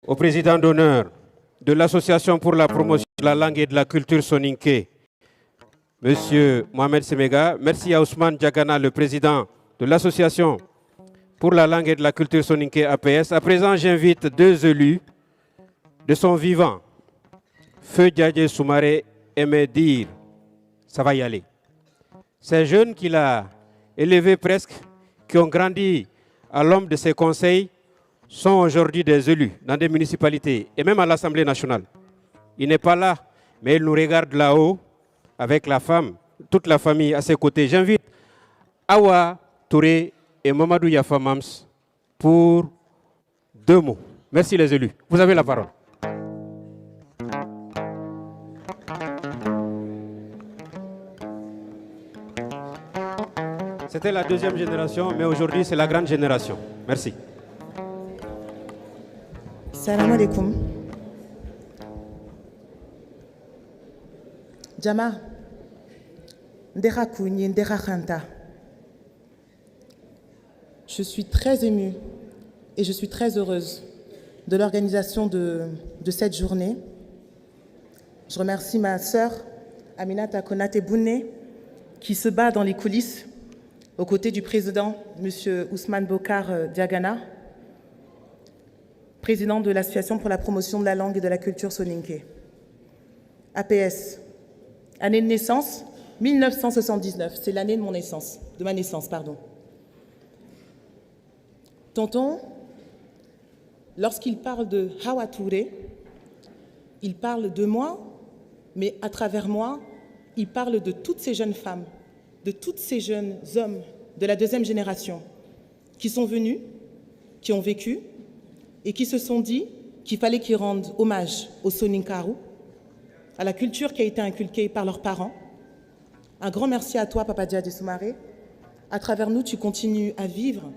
Au président d'honneur de l'Association pour la promotion de la langue et de la culture soninké, Monsieur Mohamed Semega. Merci à Ousmane Diagana, le président de l'Association pour la langue et de la culture soninké APS. À présent, j'invite deux élus de son vivant, Feu Diadje Soumaré et Medir. Ça va y aller. Ces jeunes qu'il a élevés presque, qui ont grandi à l'ombre de ses conseils, sont aujourd'hui des élus dans des municipalités et même à l'Assemblée nationale. Il n'est pas là, mais il nous regarde là-haut avec la femme, toute la famille à ses côtés. J'invite Awa Touré et Mamadou Yafa Mams pour 2 mots. Merci les élus. Vous avez la parole. C'était la 2e génération, mais aujourd'hui c'est la grande génération. Merci. Salam alaikum. Jama, ndera kouni, ndera khanta. Je suis très émue et je suis très heureuse de l'organisation de cette journée. Je remercie ma sœur Aminata Konate Bouné qui se bat dans les coulisses aux côtés du président, M. Ousmane Bokar Diagana, président de l'Association pour la promotion de la langue et de la culture soninké. APS, année de naissance, 1979, c'est l'année de ma naissance, pardon. Tonton, lorsqu'il parle de Hawa Touré, il parle de moi, mais à travers moi, il parle de toutes ces jeunes femmes, de tous ces jeunes hommes de la 2e génération qui sont venus, qui ont vécu et qui se sont dit qu'il fallait qu'ils rendent hommage au Soninkaru, à la culture qui a été inculquée par leurs parents. Un grand merci à toi, Papa Diadje Soumaré. À travers nous, tu continues à vivre.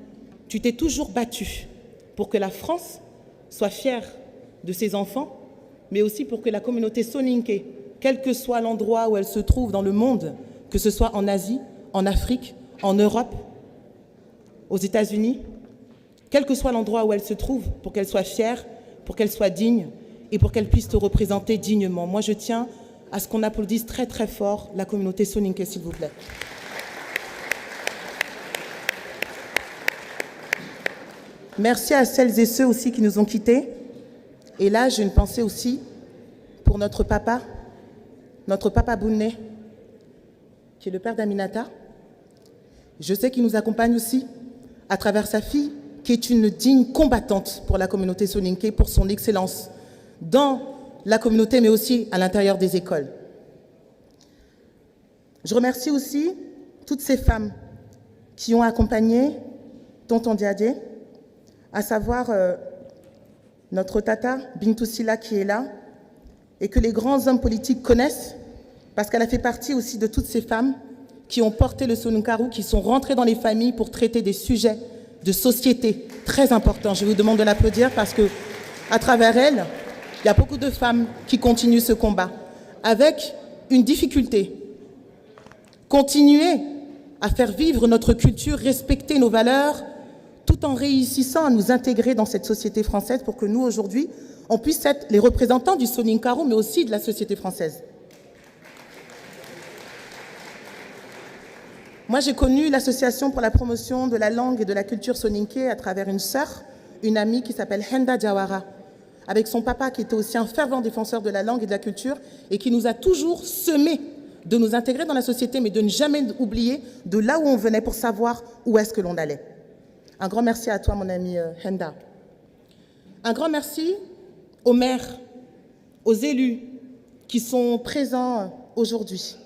Tu t'es toujours battu pour que la France soit fière de ses enfants, mais aussi pour que la communauté soninké, quel que soit l'endroit où elle se trouve dans le monde, que ce soit en Asie, en Afrique, en Europe, aux États-Unis, quel que soit l'endroit où elle se trouve, pour qu'elle soit fière, pour qu'elle soit digne et pour qu'elle puisse te représenter dignement. Moi, je tiens à ce qu'on applaudisse très très fort la communauté soninké, s'il vous plaît. Merci à celles et ceux aussi qui nous ont quittés. Et là, j'ai une pensée aussi pour notre papa Bouné, qui est le père d'Aminata. Je sais qu'il nous accompagne aussi à travers sa fille, qui est une digne combattante pour la communauté soninké, pour son excellence dans la communauté, mais aussi à l'intérieur des écoles. Je remercie aussi toutes ces femmes qui ont accompagné Tonton Diadje, à savoir notre tata Bintou Silla qui est là, et que les grands hommes politiques connaissent, parce qu'elle a fait partie aussi de toutes ces femmes qui ont porté le Soninkaru, qui sont rentrées dans les familles pour traiter des sujets de société très importants. Je vous demande de l'applaudir parce que, à travers elle, il y a beaucoup de femmes qui continuent ce combat avec une difficulté. Continuer à faire vivre notre culture, respecter nos valeurs, tout en réussissant à nous intégrer dans cette société française pour que nous, aujourd'hui, on puisse être les représentants du Soninkaru, mais aussi de la société française. Moi, j'ai connu l'Association pour la promotion de la langue et de la culture soninké à travers une sœur, une amie qui s'appelle Henda Diawara, avec son papa qui était aussi un fervent défenseur de la langue et de la culture et qui nous a toujours semé de nous intégrer dans la société, mais de ne jamais oublier de là où on venait pour savoir où est-ce que l'on allait. Un grand merci à toi, mon amie Henda. Un grand merci aux maires, aux élus qui sont présents aujourd'hui.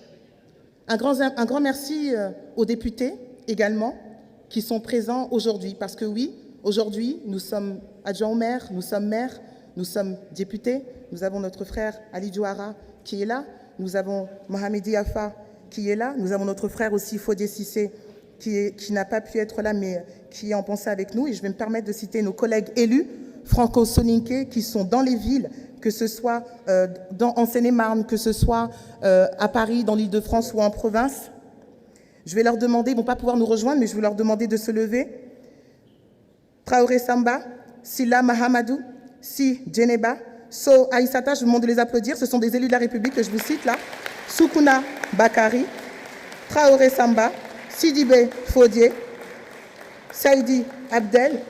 Un grand merci aux députés également qui sont présents aujourd'hui. Parce que oui, aujourd'hui, nous sommes adjoints au maire, nous sommes maires, nous sommes députés. Nous avons notre frère Ali Douara qui est là. Nous avons Mohamed Yafa qui est là. Nous avons notre frère aussi Fodé Sissé qui n'a pas pu être là mais qui est en pensée avec nous. Et je vais me permettre de citer nos collègues élus franco-soninké qui sont dans les villes, que ce soit en Seine-et-Marne, que ce soit à Paris, dans l'Île-de-France ou en province. Je vais leur demander, ils ne vont pas pouvoir nous rejoindre, mais je vais leur demander de se lever. Traoré Samba, Silla Mahamadou, Si Djeneba, So Aïssata, je vous demande de les applaudir, ce sont des élus de la République que je vous cite là. Soukouna Bakari, Traoré Samba, Sidibé Fodier, Saïdi Abdel,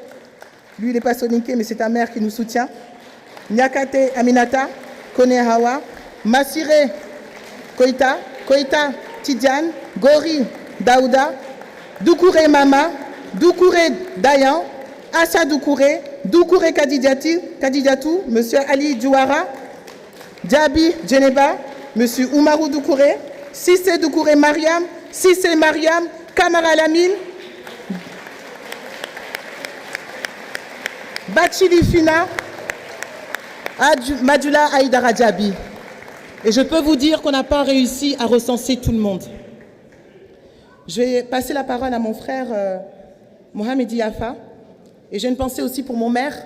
lui il n'est pas soninké mais c'est ta mère qui nous soutient, Nyakate Aminata, Kone Hawa, Massiré Koïta, Koïta Tidiane, Gori Daouda, Doukouré Mama, Doukouré Dayan, Assa Doukouré, Doukouré Kadidiatou, Monsieur Ali Douara, Djabi Djeneba, Monsieur Oumarou Doukouré, Sissé Doukouré Mariam, Sissé Mariam, Kamara Lamine, Bachili Fina, Madula Aïdara Djabi. Et je peux vous dire qu'on n'a pas réussi à recenser tout le monde. Je vais passer la parole à mon frère Mohamed Yafa. Et j'ai une pensée aussi pour mon maire,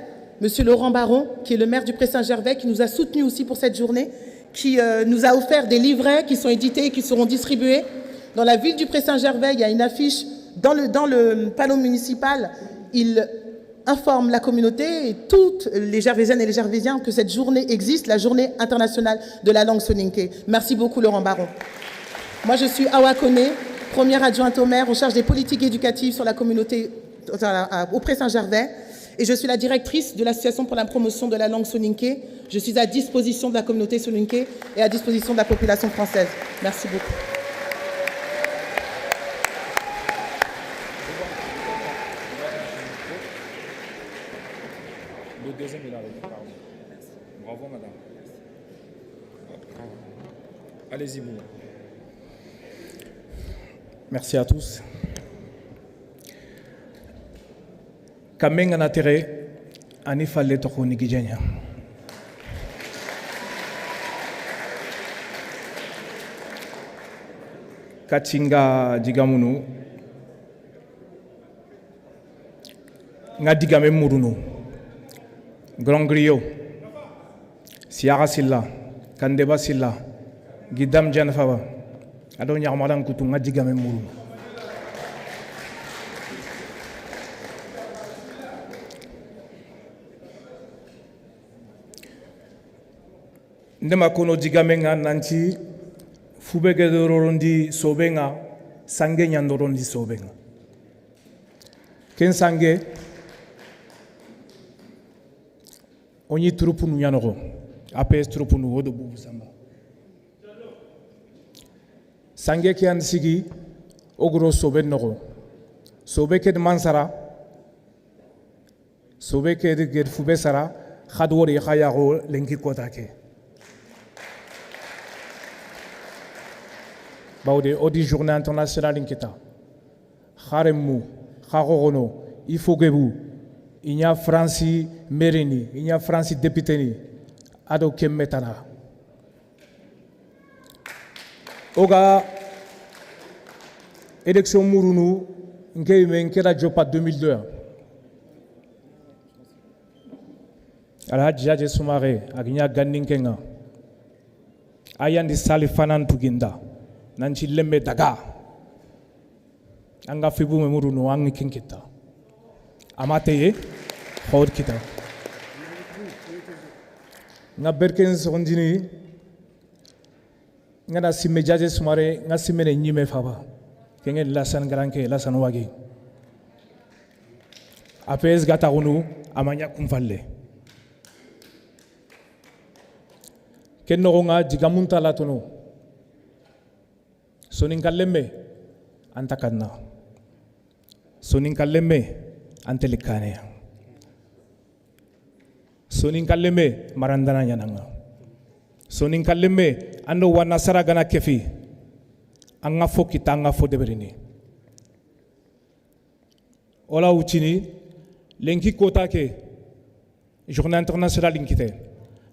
Monsieur Laurent Baron, qui est le maire du Pré-Saint-Gervais, qui nous a soutenus aussi pour cette journée, qui nous a offert des livrets qui sont édités et qui seront distribués. Dans la ville du Pré-Saint-Gervais, il y a une affiche dans le panneau municipal. Il informe la communauté et toutes les Gervaisiennes et les Gervaisiens que cette journée existe, la journée internationale de la langue soninké. Merci beaucoup Laurent Baron. Moi je suis Awa Kone, première adjointe au maire en charge des politiques éducatives sur la communauté au Pré-Saint-Gervais et je suis la directrice de l'association pour la promotion de la langue soninké. Je suis à disposition de la communauté soninké et à disposition de la population française. Merci beaucoup. Le deuxième est là. Bravo, madame. Allez-y, vous. Merci à tous. Kamenga na tere ani falle to ko nigijenya. Katinga digamunu nga digame murunu Grand Griot Siara Silla Kandeba Silla Gidam Janfava ado nyamadan kutu nga digame murunu ndema kono digamenga nanti fubege dorondi sobenga sange nyandorondi sobenga ken sange onyi trupu nu nyanogo APS trupu nu wodo bubu samba sange ki ansigi ogro soben nogo sobe ke mansara sobe ke de fube sara khadwori khayago lenki kotake Baude Odi Journée internationale inketa. Haremu, Harono, Ifogebu, il y a Francis Merini, il y a Francis Dépiteni, Ado Kemetana. Oga, élection Mourounou, Nkela Jopa 2002. Alhaji Jaje Soumare, Agnya Gandinkenga. Ayandi Salifanan Tuginda. Nanchi lembe daga anga fibu memuru no angi kinkita amateye khod kita nga berken sondini nga na simme jaje sumare nga simme ne nyime faba kenge lasan granke lasan wagi apes gata gunu amanya kumfalle kenno nga digamunta latono Sonin kalemme antakanna Sonin kalemme antelikane Sonin kalemme marandana nyananga Sonin kalemme ando wanasara gana kefi anga fo kitanga fo deberini Ola uchini lenki kota ke journée internationale inkite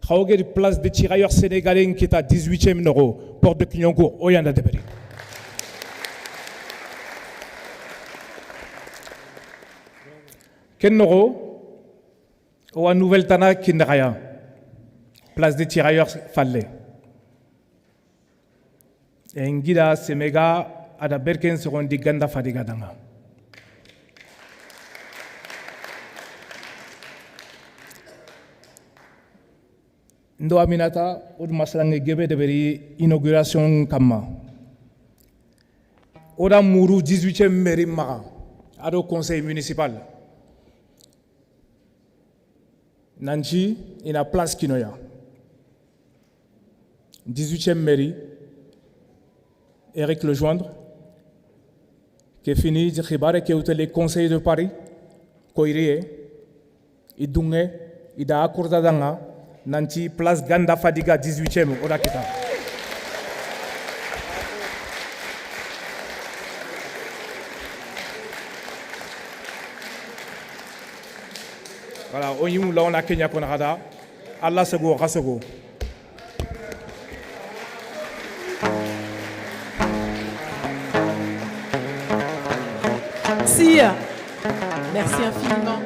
Khawge place des tirailleurs sénégalais qui est à 18e numéro porte de Clignancourt Oyanda deberi Kenoro, ou à Nouvelle-Tana, Kinderaya, place des tirailleurs fallés. Et Ngida, Semega, Ada Berken seront des Ganda Fadigadanga. ndo aminata od masalange gebe de beri inauguration kama oda muru 18e mairie maga ado conseil municipal nanchi ina place kinoya 18e mairie Eric Lejoindre qui finit de khibare qui est le conseil de Paris koirie idunge ida akorda danga nanti place Ganda Fadiga 18e oda kita voilà oyim la on a Kenya konada Allah sego rasego Merci. Merci infiniment.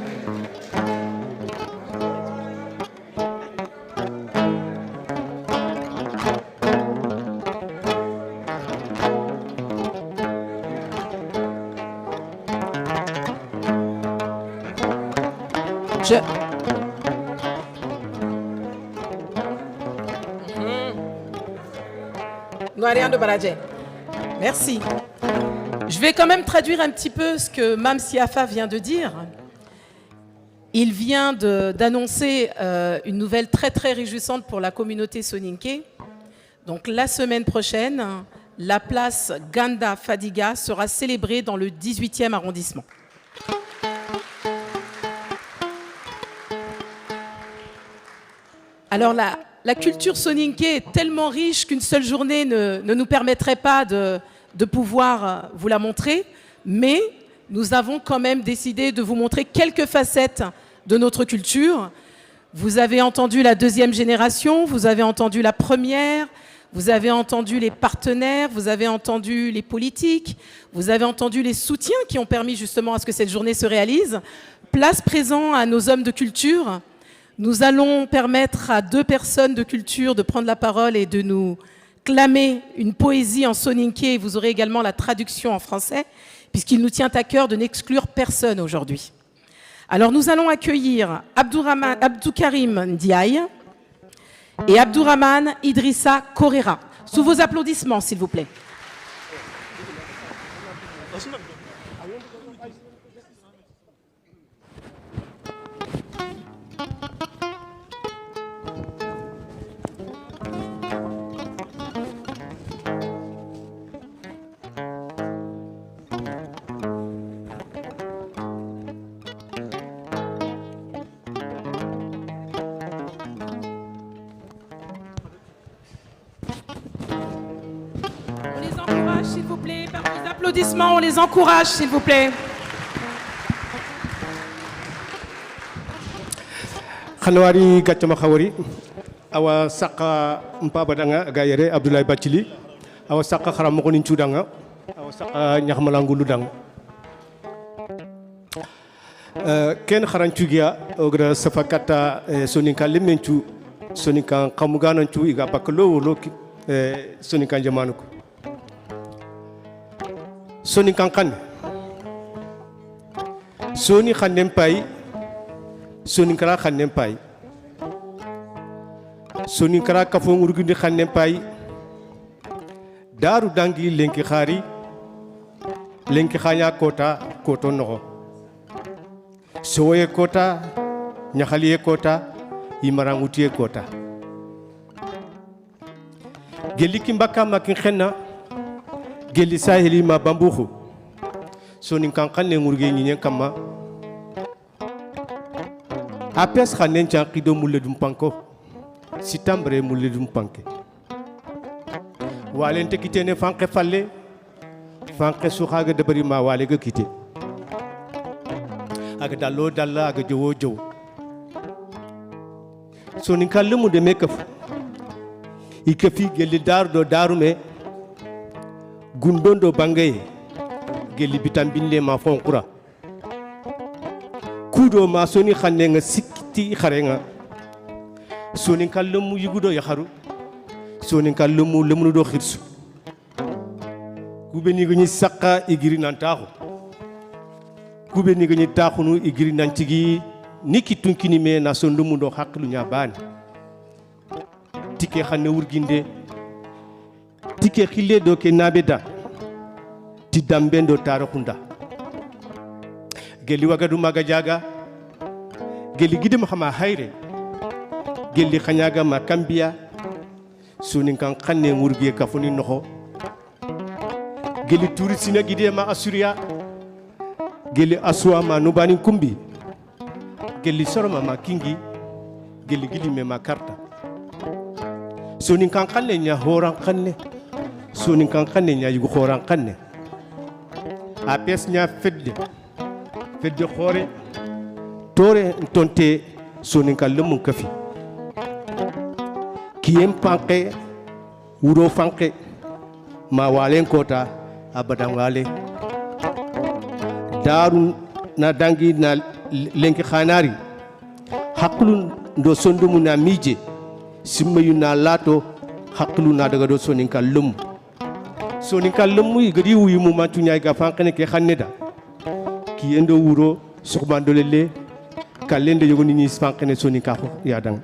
Noariando Baradje. Merci. Je vais quand même traduire un petit peu ce que Mam Siafa vient de dire. Il vient d'annoncer une nouvelle très très réjouissante pour la communauté soninké. Donc la semaine prochaine, la place Ganda Fadiga sera célébrée dans le 18e arrondissement. Alors la culture soninké est tellement riche qu'une seule journée ne nous permettrait pas de pouvoir vous la montrer, mais nous avons quand même décidé de vous montrer quelques facettes de notre culture. Vous avez entendu la deuxième génération, vous avez entendu la première, vous avez entendu les partenaires, vous avez entendu les politiques, vous avez entendu les soutiens qui ont permis justement à ce que cette journée se réalise. Place présent à nos hommes de culture. Nous allons permettre à 2 personnes de culture de prendre la parole et de nous clamer une poésie en soninké. Vous aurez également la traduction en français, puisqu'il nous tient à cœur de n'exclure personne aujourd'hui. Alors nous allons accueillir Abdoukarim Ndiaye et Abdourahmane Idrissa Korera. Sous vos applaudissements, s'il vous plaît. S'il vous plaît, par vos applaudissements, on les encourage, s'il vous plaît. Khanwari Gatama Khawari, Awa Saka Mpabadanga, Gayere, Abdoulaye Bachili, Awa Saka Kharamokonin Chudanga, Awa Saka Nyahmalanguludang. Ken Kharanchugia, Ogra Safakata, Sonika Limenchu, Sonika Kamugananchu, Igapakalo, Loki, Sonika Jamanuku. Soni kankan Soni khanem pai Soni kara khanem pai Soni kara kafong urgundi khanem pai Daru dangi lenki khari Lenki khanya kota koto no Soye kota Nyakhaliye kota Imarangutie kota Geliki mbaka makin khenna Geli saheli ma bambuhu Soni kankan ne ngurge nyinyen kama Apes khanen chankido mulle dum panko Sitambre mulle dum panke Walente kitene fanke falle Fanke suhaga debari ma wale ga kite Aga dalo dalla aga jowo jowo Soni kallumu de mekaf Ikafi geli dardo darume Gundondo Bangaye, Geli Bitambinde ma fonkura. Kudo ma soni khanenga sikiti kharenga. Soni kallumu yugudo yakharu. Soni kallumu lemudo khirsu. Kubeni gni sakka igiri nantaxu. Kubeni gni taxunu igiri nantigi niki tunkini me na sondumudo haklu nyabani. ke xanne wurginde tike xille do ke nabeda ti dambendo tarakunda gelli wagadu maga jaga gelli gidem xama hayre gelli xanyaga ma kambia sunin kan xanne murgiye kafuni noxo gelli tourisina gide ma asuria gelli aswa ma nubani kumbi gelli soroma ma kingi gelli gilime ma karta sunin kan xanne nya horan xanne sunin kan xanne nya yugo horan xanne a pes nya fedde xoore tore tonte sunin kan lumun kafi kiyem panke wuro fanke ma walen kota abadan wale daru na dangi na lenki khanari haklun do sondumu na mije simmayu na lato haklu na daga do sonin kallum gadi wuyu mu mantu nyaay ga fanke ne ke khanneda kiyendo wuro sokbandolele kalende yogoni ni fanke ne sonin ka ya dang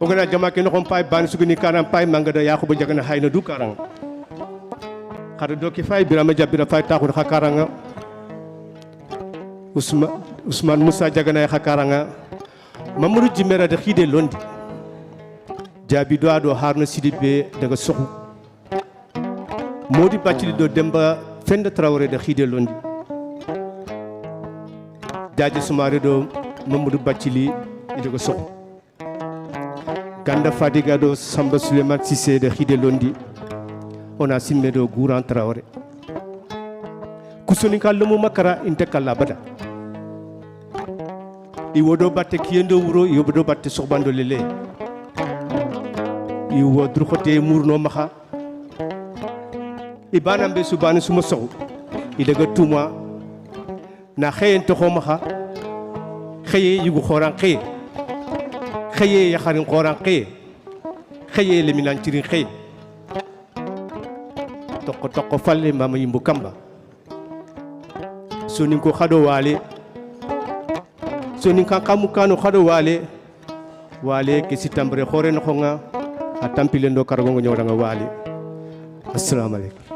ogana jama ke no pay ban sugini karam pay mangada yakuba jagana hayna du karang khada do ki fay birama jabira fay takhur khakaranga Usman Musa jagana khakaranga mamadou jimera de khide londi jabi do ado harna sidibe daga soxu modi bacci do demba fenda traoré de khide londi jaaje sumare do mamadou bacci daga soxu Ganda Fadiga do Samba Suleiman Cissé de Khide Londi on a simmé do Gouran Traoré kusoni kallumu makara inte kala bada iwodo batte kiyendo wuro iwodo batte sokhbando lele iwo droxote murno maxa ibana be subana suma soxu idaga tuma na xeyen to xomaxa xeye yugo xoran xeye xeye ya xarin qoran xeye le minan cirin xeye toko falle mama yimbu kamba sonin ko xado wale sonin kan kamu kanu xado wale ke sitambre xore no xonga a tampile ndo kargo ngo nyawda nga wale assalamu alaykum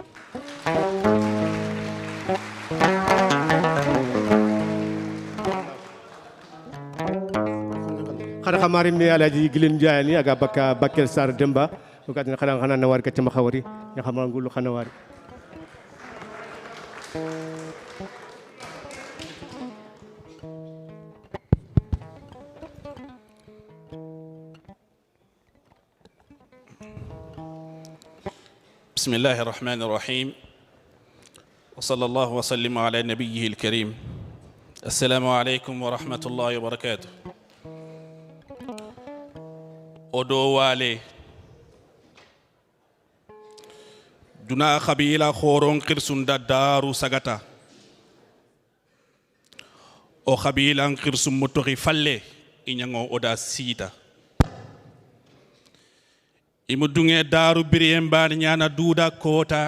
khara khamari me alaji gilen jayani aga bakka bakkel sar demba ko kadina khana nawari ka tama khawari ya xamal ngulu khana wari بسم الله الرحمن الرحيم وصلى الله وسلم على نبيه الكريم السلام عليكم ورحمة الله وبركاته odo wale duna khabila khoron qirsunda daru sagata o khabila qirsum motori falle inyango oda sita imudunge daru biriyem ban nyana duda kota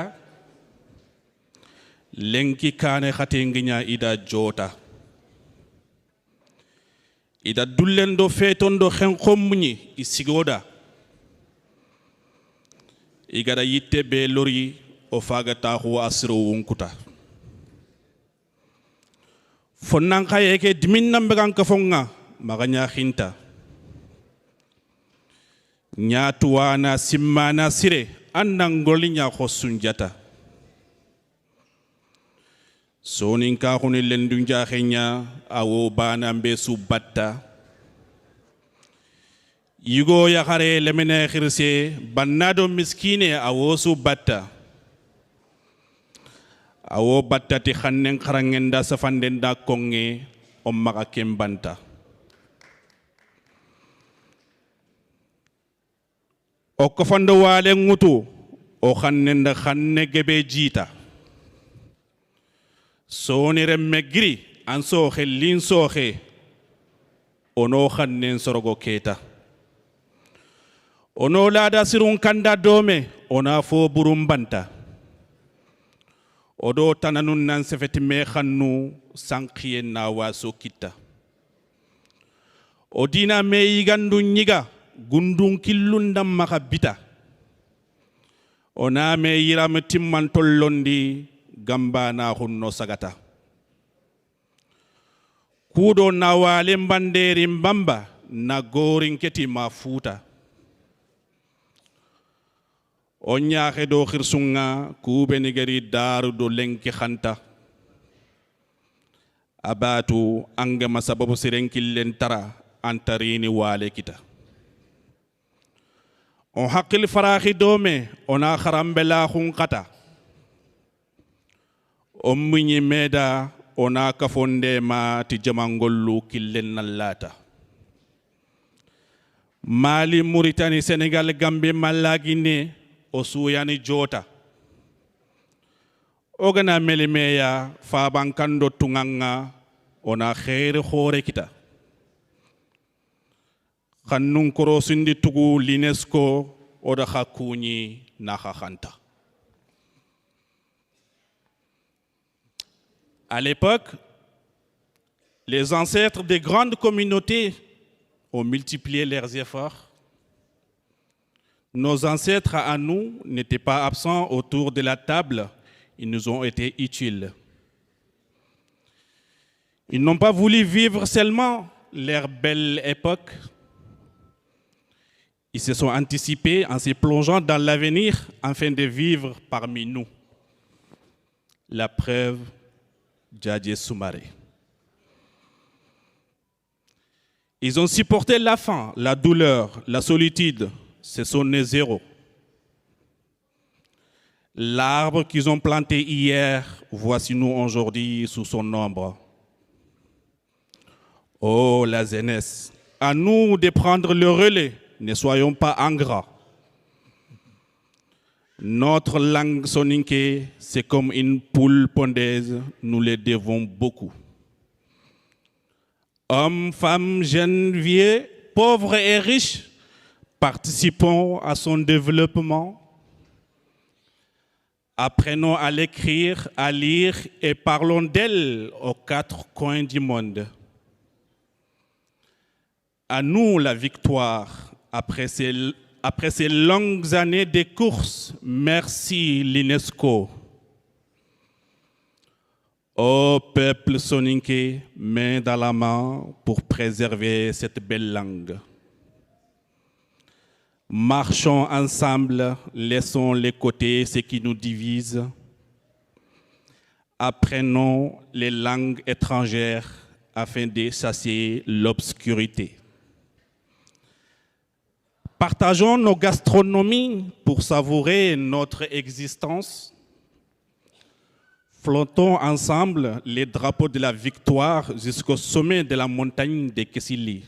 lenki kane khatenginya ida jota ida dullendo fetondo xen xommuñi isigoda igada yitte be lori o faga taxu asiro wonkuta fonnan xaye ke dimin nambe kan ka fonga maganya khinta nyatuwana simmana sire annan golinya khosunjata sonin ka khoni lendun jaxenya awo bana mbe subatta yugo ya khare lemene khirse bannado miskine awo subatta awo battati khannen kharangenda safandenda konge omma kembanta o ko fando wale ngutu o khannenda khanne gebe jita soni remme giri an soxe lin soxe ono khannen sorogo keta ono lada sirun kanda dome ona fo burum banta odo tananun nan sefeti me khannu sankiye na waso kita odina me yigandu nyiga gundun killundam maka bita ona me yiram timman tollondi gamba na hunno sagata kudo na wale mbanderi mbamba na gorin keti mafuta onya do khirsunga kube nigeri daru do lenki khanta abatu anga masababu sirenkillen tara antarini wale kita on hakil farahi dome ona kharambela khunkata on munyi meda ona kafonde ma ti jamangollu killen nallata Mali, Mauritanie, Sénégal, Gambie, Malagine, Osuyani Jota. Ogana melimeya fabankando tunganga ona khair khore kita. Khannun koro sindi tugu l'UNESCO oda khakuni naha khanta. À l'époque, les ancêtres des grandes communautés ont multiplié leurs efforts. Nos ancêtres à nous n'étaient pas absents autour de la table, ils nous ont été utiles. Ils n'ont pas voulu vivre seulement leur belle époque. Ils se sont anticipés en se plongeant dans l'avenir afin de vivre parmi nous. La preuve, Djadje Soumaré. Ils ont supporté la faim, la douleur, la solitude. Ce sont les zéros. L'arbre qu'ils ont planté hier, voici nous aujourd'hui sous son ombre. Oh, la jeunesse, à nous de prendre le relais, ne soyons pas ingrats. Notre langue soninké, c'est comme une poule pondaise, nous les devons beaucoup. Hommes, femmes, jeunes, vieux, pauvres et riches, participons à son développement. Apprenons à l'écrire, à lire et parlons d'elle aux quatre coins du monde. À nous la victoire après ces longues années de courses. Merci l'UNESCO. Ô peuple soninké, main dans la main pour préserver cette belle langue. Marchons ensemble, laissons les côtés ce qui nous divise. Apprenons les langues étrangères afin de chasser l'obscurité. Partageons nos gastronomies pour savourer notre existence. Flottons ensemble les drapeaux de la victoire jusqu'au sommet de la montagne de Kessili.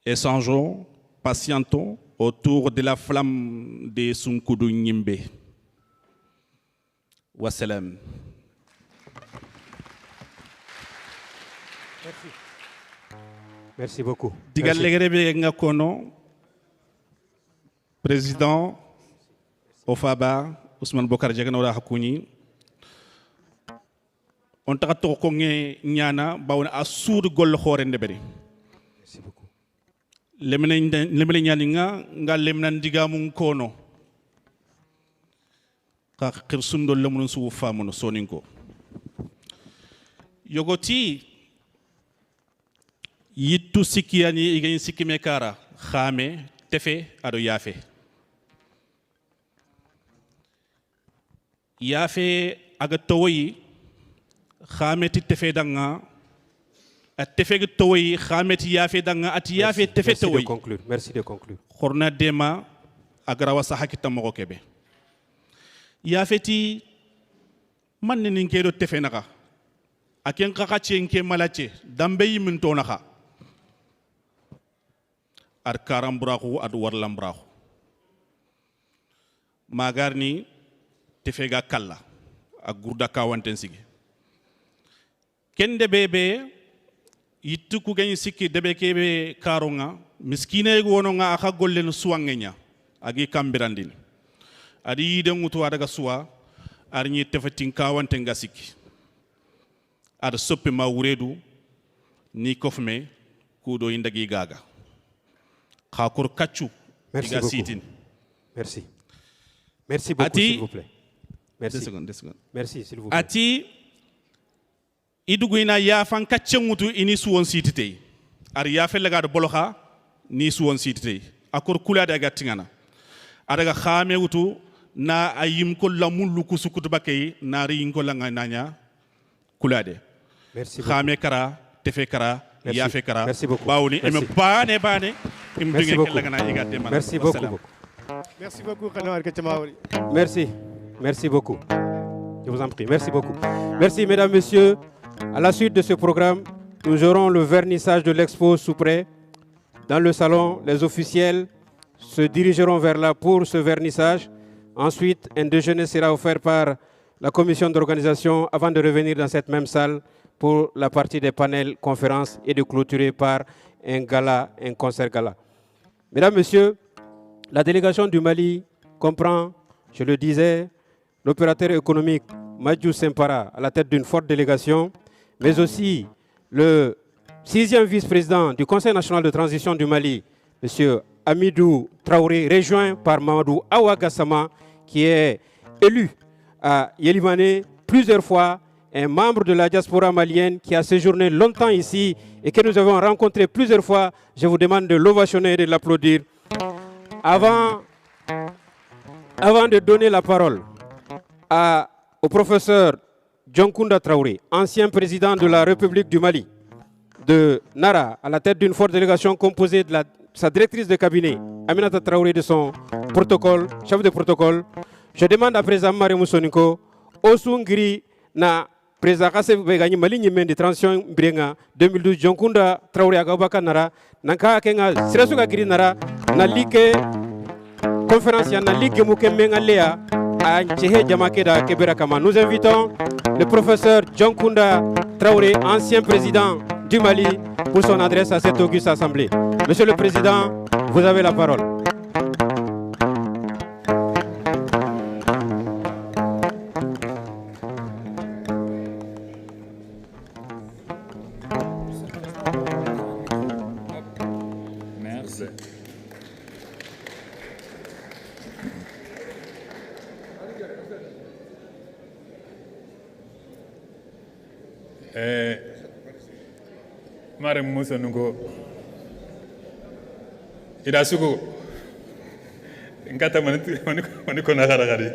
Échangeons, patientons autour de la flamme de Sunkudu Nyimbe. Wassalam. Merci. Merci beaucoup. Digal Legrebe Ngakono, président Ofaba, Ousmane Bokar Diagana Ora Hakouni. On t'a tourné Nyana, Baouna Assoud Gol Horende Beri. Merci beaucoup. Lemene Nyaninga, nga lemnan diga mun kono. Ka kirsundo lemun su famuno soninko. Yogoti yittu sikiyani igani sikime kara khame tefe ado yafe. Yafe aga toyi khame ti tefe danga tefe toyi khame ti yafe danga ati yafe tefe toyi. Merci de conclure. Khorna dema agrawa sahakita mogo kebe. Yafe ti man ninke do tefe naka. Aken kaka chenke malache dambe yimin to naka. Ar karambrahu ad warlambrahu. Magarni tefega kalla a gurda kawanten sigi kende bebe yittu ku gani sikki debe kebe karonga miskine go wononga aka gollen suwangenya agi kambirandin adi yide ngutu adaga suwa ar ñi tefatin kawanten ga sikki ad soppe ma wuredu ni kofme kudo indagi gaga khakor kachu Merci iga beaucoup. sitin Merci. Merci beaucoup, Ati- s'il vous plaît. Merci. 2 secondes Merci, s'il vous plaît. ati iduguina ya fan kaccengutu ini suwon sititey ar ya fellegado boloha ni suwon sititey akor kulade aga tingana adaga khamewutu na ayim ko lamullu kusukutu bakay na ri ko langa nanya kulade Merci beaucoup. khame kara tefe kara Merci. ya fe kara Merci beaucoup. bawni Merci. eme bane im Merci dinge beaucoup. kellagana igade man Merci beaucoup. Merci beaucoup, Khanouar Ketchamaouri. Merci. Merci beaucoup. Je vous en prie. Merci beaucoup. Merci, mesdames, messieurs. À la suite de ce programme, nous aurons le vernissage de l'expo sous près. Dans le salon, les officiels se dirigeront vers là pour ce vernissage. Ensuite, un déjeuner sera offert par la commission d'organisation avant de revenir dans cette même salle pour la partie des panels, conférences et de clôturer par un gala, un concert gala. Mesdames, messieurs, la délégation du Mali comprend, je le disais, l'opérateur économique Madjou Sempara à la tête d'une forte délégation, mais aussi le 6e vice-président du Conseil national de transition du Mali, M. Amidou Traoré, rejoint par Mamadou Awa Gassama, qui est élu à Yelimane plusieurs fois, un membre de la diaspora malienne qui a séjourné longtemps ici et que nous avons rencontré plusieurs fois. Je vous demande de l'ovationner et de l'applaudir. Avant de donner la parole au professeur Djonkunda Traoré, ancien président de la République du Mali, de Nara, à la tête d'une forte délégation composée de sa directrice de cabinet, Aminata Traoré, de son protocole, chef de protocole, je demande à président Maré Moussoniko, Osungiri na président Kassef Begani Mali Nyemen de transition Brenga 2012 Djonkunda Traoré Agabaka Nara, Nanka Kenga Sirasuka Giri Nara, na like conférence na ligue Moukemenga Léa, à Tchehe Djamakeda Keberakama. Nous invitons le professeur Djonkunda Traoré, ancien président du Mali, pour son adresse à cette auguste assemblée. Monsieur le Président, vous avez la parole. Merci. Mare Musa Nugo Irasugo Ngata Maniko Nagaragari.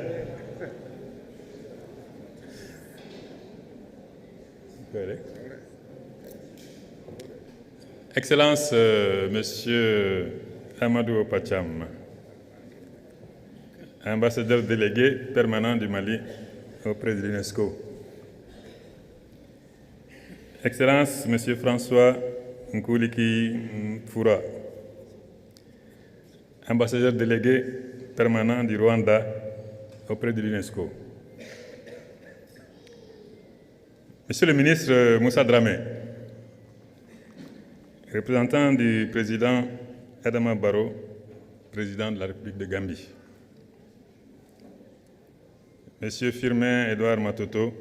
Excellence, Monsieur Amadou Pacham, ambassadeur délégué permanent du Mali auprès de l'UNESCO. Excellence, Monsieur François Nkouliki Foura, ambassadeur délégué permanent du Rwanda auprès de l'UNESCO. Monsieur le ministre Moussa Dramé, représentant du président Adama Barrow, président de la République de Gambie. Monsieur Firmin Edouard Matoto,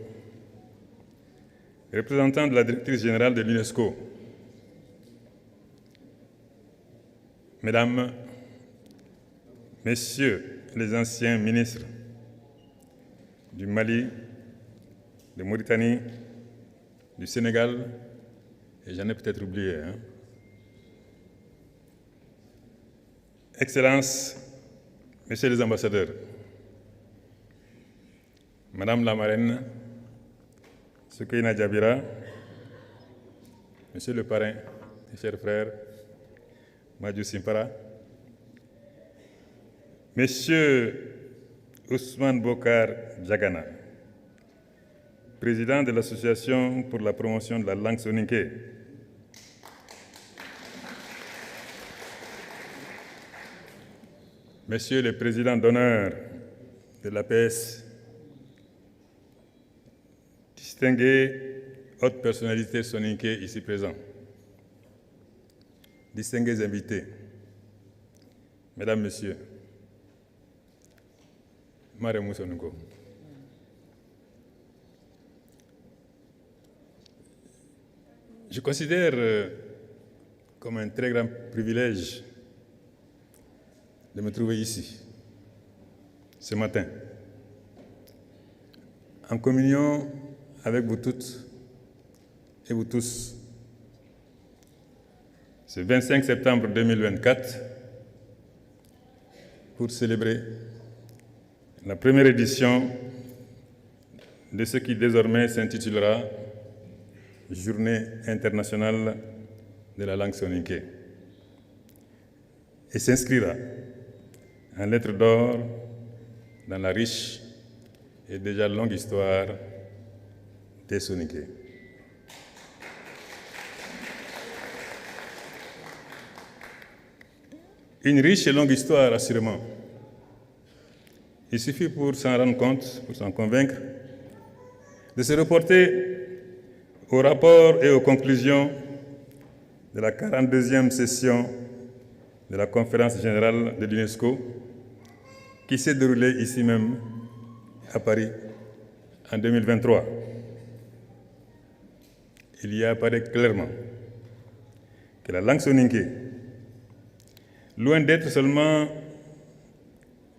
représentant de la directrice générale de l'UNESCO. Mesdames, Messieurs les anciens ministres du Mali, de Mauritanie, du Sénégal, et j'en ai peut-être oublié. Excellences, Messieurs les ambassadeurs, Madame la marraine, Soukaina Djabira, Monsieur le parrain, mes chers frères, Madjou Simpara, Monsieur Ousmane Bokar Djagana, président de l'Association pour la promotion de la langue soninké, Monsieur le président d'honneur de l'APS, distingués hautes personnalités soninké ici présents, distingués invités, Mesdames, Messieurs, Mare Moussonouko. Je considère comme un très grand privilège de me trouver ici, ce matin, en communion avec vous toutes et vous tous. Ce 25 septembre 2024, pour célébrer la première édition de ce qui désormais s'intitulera Journée internationale de la langue soninké et s'inscrira en lettres d'or dans la riche et déjà longue histoire des soninké. Une riche et longue histoire, assurément. Il suffit pour s'en rendre compte, pour s'en convaincre, de se reporter au rapport et aux conclusions de la 42e session de la Conférence générale de l'UNESCO qui s'est déroulée ici même à Paris en 2023. Il y apparaît clairement que la langue soninké, loin d'être seulement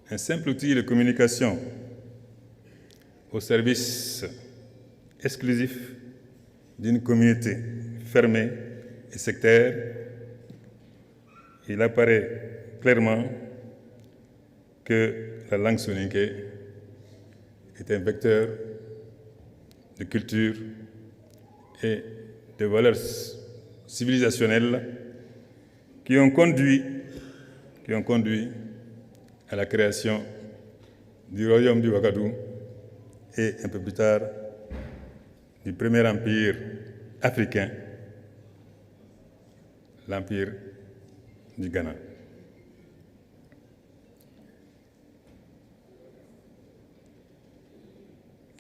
un simple outil de communication au service exclusif d'une communauté fermée et sectaire, il apparaît clairement que la langue soninké est un vecteur de culture et de valeurs civilisationnelles qui ont conduit à la création du royaume du Ouagadougou et un peu plus tard du premier empire africain, l'empire du Ghana.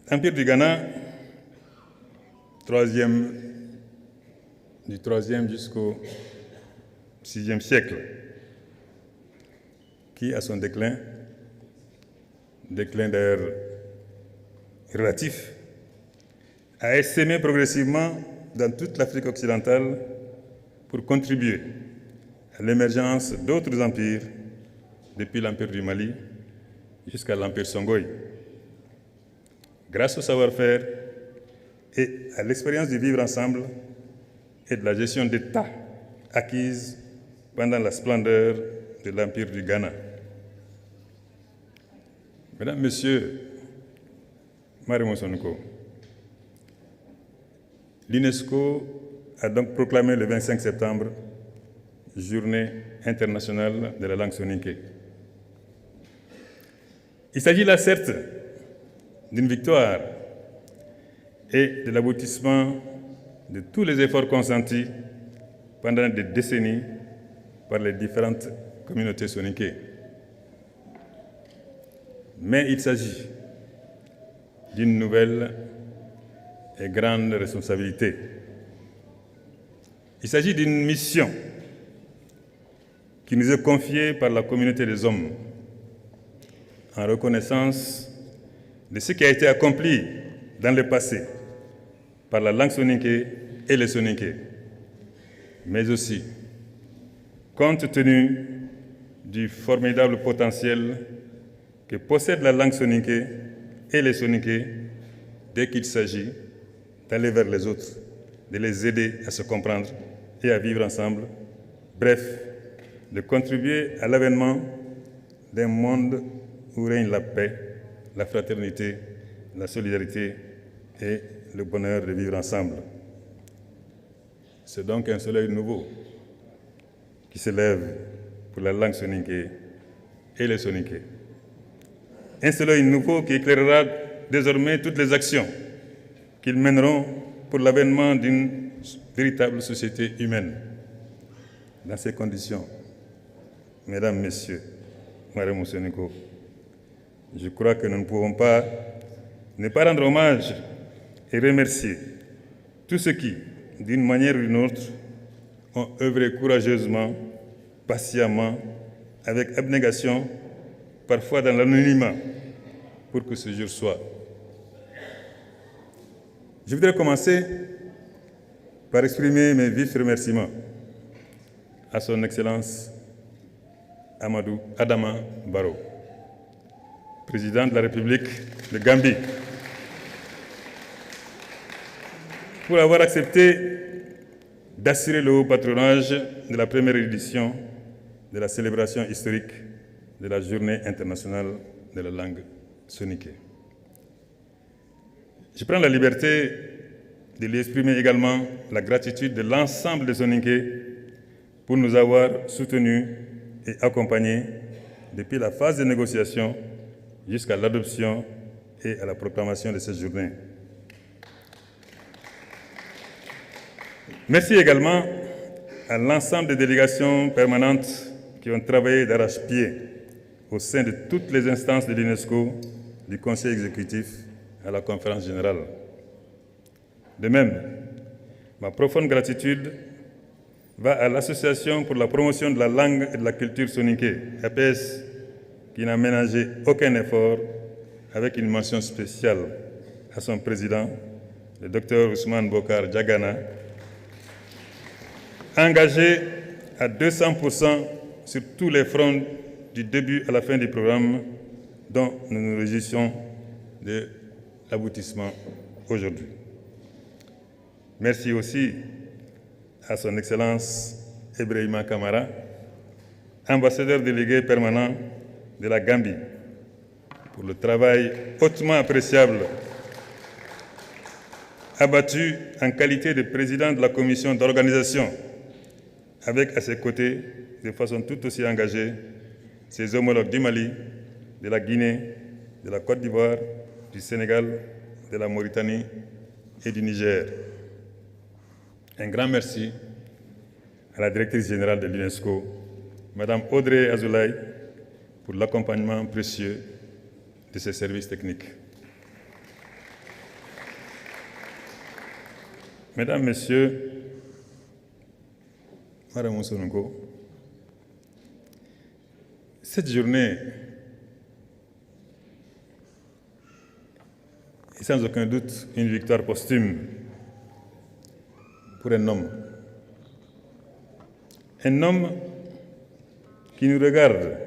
L'empire du Ghana, du 3e jusqu'au 6e siècle, qui, à son déclin d'ailleurs relatif, a essaimé progressivement dans toute l'Afrique occidentale pour contribuer à l'émergence d'autres empires, depuis l'empire du Mali jusqu'à l'empire Songhai. Grâce au savoir-faire et à l'expérience du vivre ensemble et de la gestion d'État acquise pendant la splendeur de l'empire du Ghana. Mesdames, Messieurs, Maremo Sonko, l'UNESCO a donc proclamé le 25 septembre Journée internationale de la langue soninké. Il s'agit là, certes, d'une victoire et de l'aboutissement de tous les efforts consentis pendant des décennies par les différentes communautés soninké. Mais il s'agit d'une nouvelle et grande responsabilité. Il s'agit d'une mission qui nous est confiée par la communauté des hommes en reconnaissance de ce qui a été accompli dans le passé par la langue soninké et les soninké, mais aussi compte tenu du formidable potentiel que possède la langue soninké et les soninké dès qu'il s'agit d'aller vers les autres, de les aider à se comprendre et à vivre ensemble, bref, de contribuer à l'avènement d'un monde où règne la paix, la fraternité, la solidarité et le bonheur de vivre ensemble. C'est donc un soleil nouveau qui se lève pour la langue soninké et les soninké. Un soleil nouveau qui éclairera désormais toutes les actions qu'ils mèneront pour l'avènement d'une véritable société humaine. Dans ces conditions, Mesdames, Messieurs, Maremo Sonko, je crois que nous ne pouvons pas ne pas rendre hommage et remercier tous ceux qui, d'une manière ou d'une autre, ont œuvré courageusement, patiemment, avec abnégation, parfois dans l'anonymat, pour que ce jour soit. Je voudrais commencer par exprimer mes vifs remerciements à son Excellence Amadou Adama Barrow, président de la République de Gambie, pour avoir accepté d'assurer le haut patronage de la première édition de la célébration historique de la Journée internationale de la langue soninké. Je prends la liberté de lui exprimer également la gratitude de l'ensemble des Soninké pour nous avoir soutenus et accompagnés depuis la phase de négociation jusqu'à l'adoption et à la proclamation de cette journée. Merci également à l'ensemble des délégations permanentes qui ont travaillé d'arrache-pied au sein de toutes les instances de l'UNESCO, du Conseil exécutif à la Conférence générale. De même, ma profonde gratitude va à l'Association pour la promotion de la langue et de la culture soninké, APS, qui n'a ménagé aucun effort, avec une mention spéciale à son président, le Dr Ousmane Bokar Diagana, engagé à 200% sur tous les fronts du début à la fin du programme, dont nous nous réjouissons de l'aboutissement aujourd'hui. Merci aussi à son Excellence Ibrahima Kamara, ambassadeur délégué permanent de la Gambie, pour le travail hautement appréciable abattu en qualité de président de la commission d'organisation, avec à ses côtés, de façon tout aussi engagée, ses homologues du Mali, de la Guinée, de la Côte d'Ivoire, du Sénégal, de la Mauritanie et du Niger. Un grand merci à la directrice générale de l'UNESCO, Madame Audrey Azoulay, pour l'accompagnement précieux de ses services techniques. Mesdames, Messieurs, Madame Moussonongo, cette journée est sans aucun doute une victoire posthume pour un homme qui nous regarde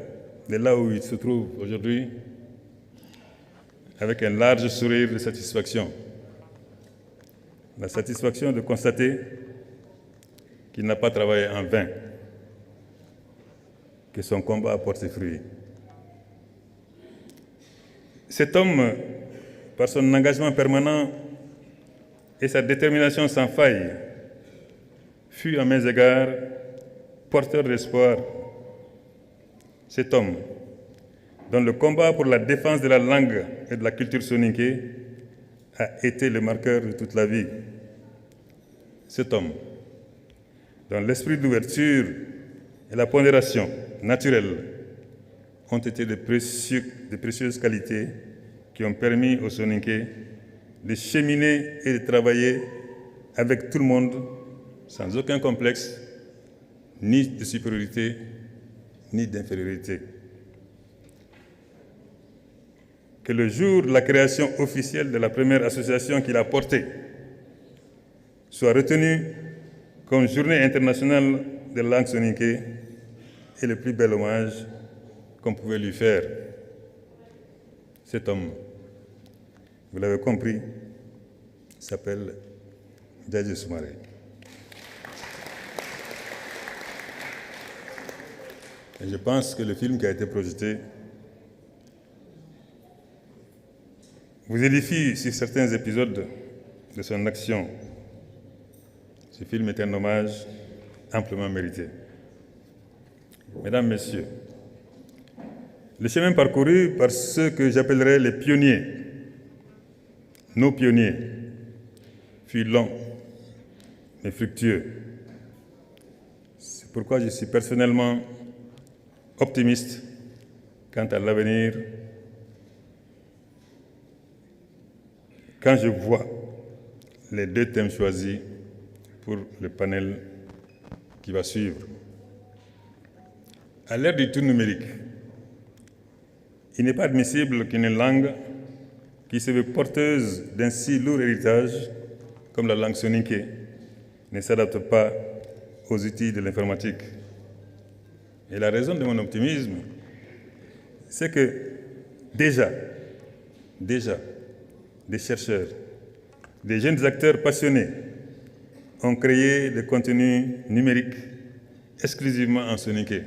de là où il se trouve aujourd'hui avec un large sourire de satisfaction. La satisfaction de constater qu'il n'a pas travaillé en vain, que son combat a porté fruit. Cet homme, par son engagement permanent et sa détermination sans faille, fut à mes égards porteur d'espoir. Cet homme, dont le combat pour la défense de la langue et de la culture soninké a été le marqueur de toute la vie. Cet homme, dont l'esprit d'ouverture et la pondération naturelle ont été de précieuses qualités qui ont permis aux Soninké de cheminer et de travailler avec tout le monde sans aucun complexe, ni de supériorité, ni d'infériorité. Que le jour de la création officielle de la première association qu'il a portée soit retenu comme Journée internationale de la langue soninké est le plus bel hommage qu'on pouvait lui faire. Cet homme, vous l'avez compris, s'appelle Djadji Soumaré. Et je pense que le film qui a été projeté vous édifie sur certains épisodes de son action. Ce film est un hommage amplement mérité. Mesdames, Messieurs, le chemin parcouru par ceux que j'appellerais les pionniers, nos pionniers, fut long mais fructueux. C'est pourquoi je suis personnellement optimiste quant à l'avenir quand je vois les deux thèmes choisis pour le panel qui va suivre. À l'ère du tout numérique, il n'est pas admissible qu'une langue qui se veut porteuse d'un si lourd héritage comme la langue soninké ne s'adapte pas aux outils de l'informatique. Et la raison de mon optimisme, c'est que déjà, des chercheurs, des jeunes acteurs passionnés ont créé des contenus numériques exclusivement en soninké.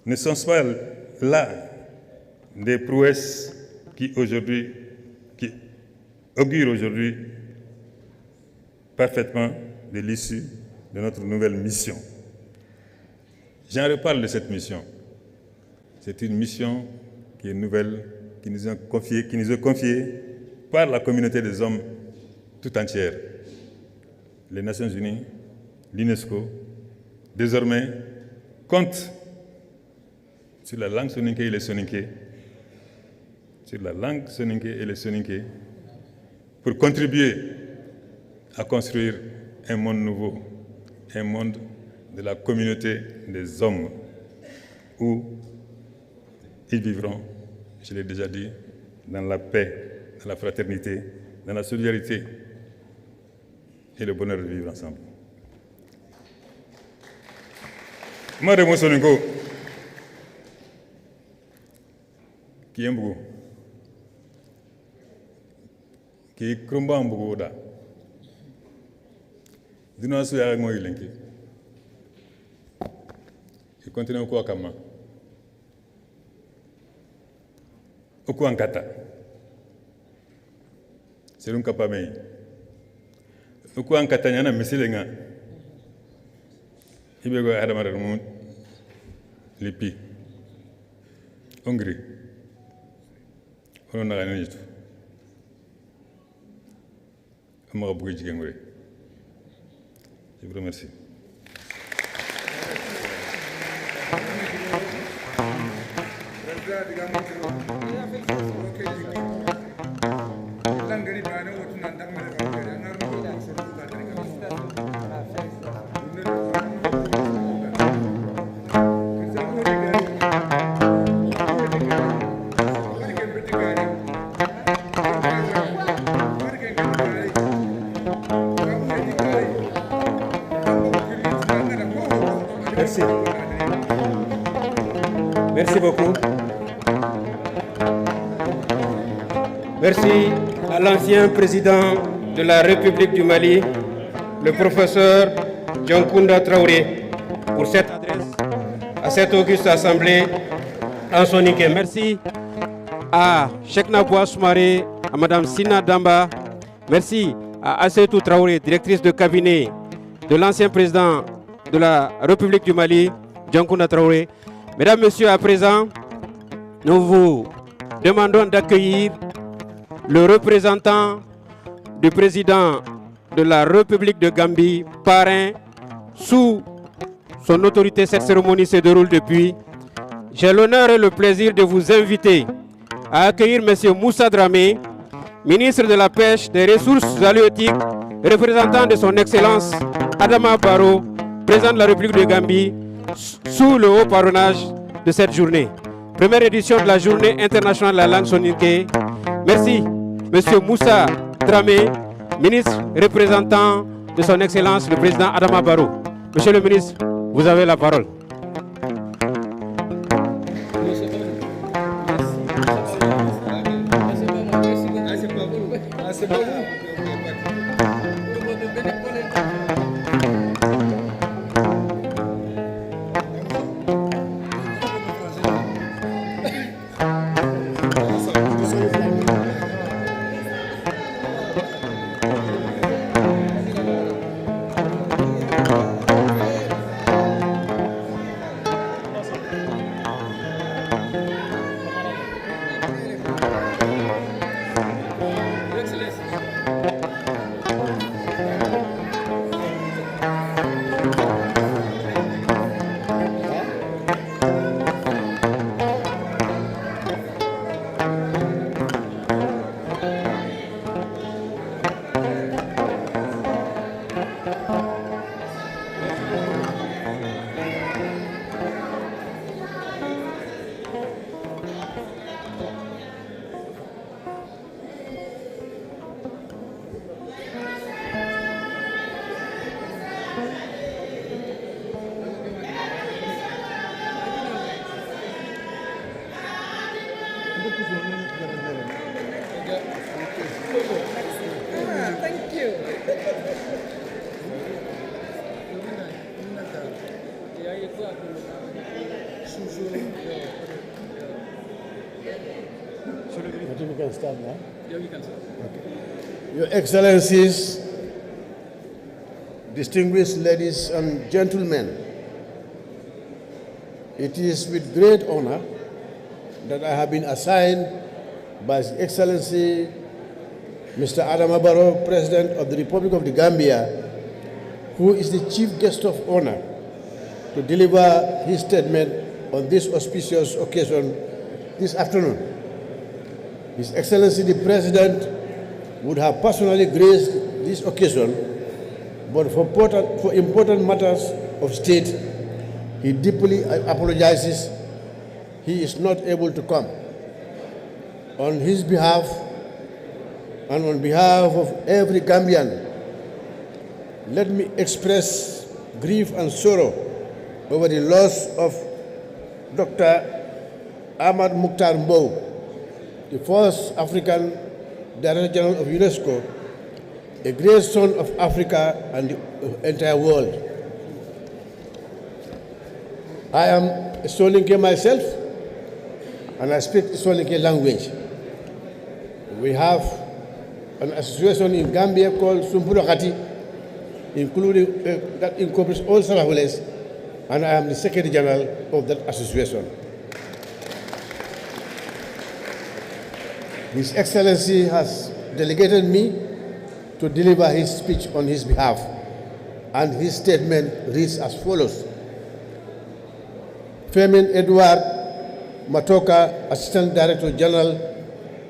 Ne sont-ce pas là des prouesses qui augurent aujourd'hui parfaitement de l'issue de notre nouvelle mission? J'en reparle de cette mission. C'est une mission qui est nouvelle, qui nous est confiée par la communauté des hommes tout entière. Les Nations Unies, l'UNESCO, désormais, comptent sur la langue soninké et les soninké, pour contribuer à construire un monde nouveau, un monde de la communauté des hommes, où ils vivront, je l'ai déjà dit, dans la paix, dans la fraternité, dans la solidarité et le bonheur de vivre ensemble. Moi, de mon soninko, qui est beaucoup, qui est crumba beaucoup da, dina su ya mo ilenki, et continue quoi comme oku ankata, c'est un capamei, oku ankata nyana misilenga, ibego adamara mu lipi, Hongrie. On a gagné tout. Je vous remercie. Merci. Merci beaucoup. Merci à l'ancien président de la République du Mali, le professeur Dioncounda Traoré, pour cette adresse à cette auguste assemblée en soninké. Merci à Cheikh Nabou Soumaré, à Madame Sina Damba. Merci à Assetou Traoré, directrice de cabinet de l'ancien président de la République du Mali, Dioncounda Traoré. Mesdames, Messieurs, à présent, nous vous demandons d'accueillir le représentant du président de la République de Gambie, parrain. Sous son autorité, cette cérémonie se déroule depuis. J'ai l'honneur et le plaisir de vous inviter à accueillir M. Moussa Dramé, ministre de la Pêche, des Ressources halieutiques, représentant de son Excellence Adama Barrow, président de la République de Gambie, sous le haut patronage de cette journée. Première édition de la journée internationale de la langue soninké. Merci, M. Moussa Dramé, ministre représentant de son Excellence le président Adama Barrow. Monsieur le ministre, vous avez la parole. think we can start now. Yeah, we can start. Okay. Your Excellencies, distinguished ladies and gentlemen, it is with great honor that I have been assigned by His Excellency Mr. Adama Barrow, President of the Republic of the Gambia, who is the chief guest of honor, to deliver his statement on this auspicious occasion this afternoon. His Excellency the President would have personally graced this occasion, but for important matters of state, he deeply apologizes he is not able to come. On his behalf and on behalf of every Gambian, let me express grief and sorrow over the loss of Dr. Ahmad Mukhtar Mbow, the first African Director General of UNESCO, a great son of Africa and the entire world. I am a Soninke myself, and I speak the Soninke language. We have an association in Gambia called Sumpurakati, including that incorporates all Salahules, and I am the Secretary General of that association. His Excellency has delegated me to deliver his speech on his behalf, and his statement reads as follows. Femin Edward Matoka, Assistant Director General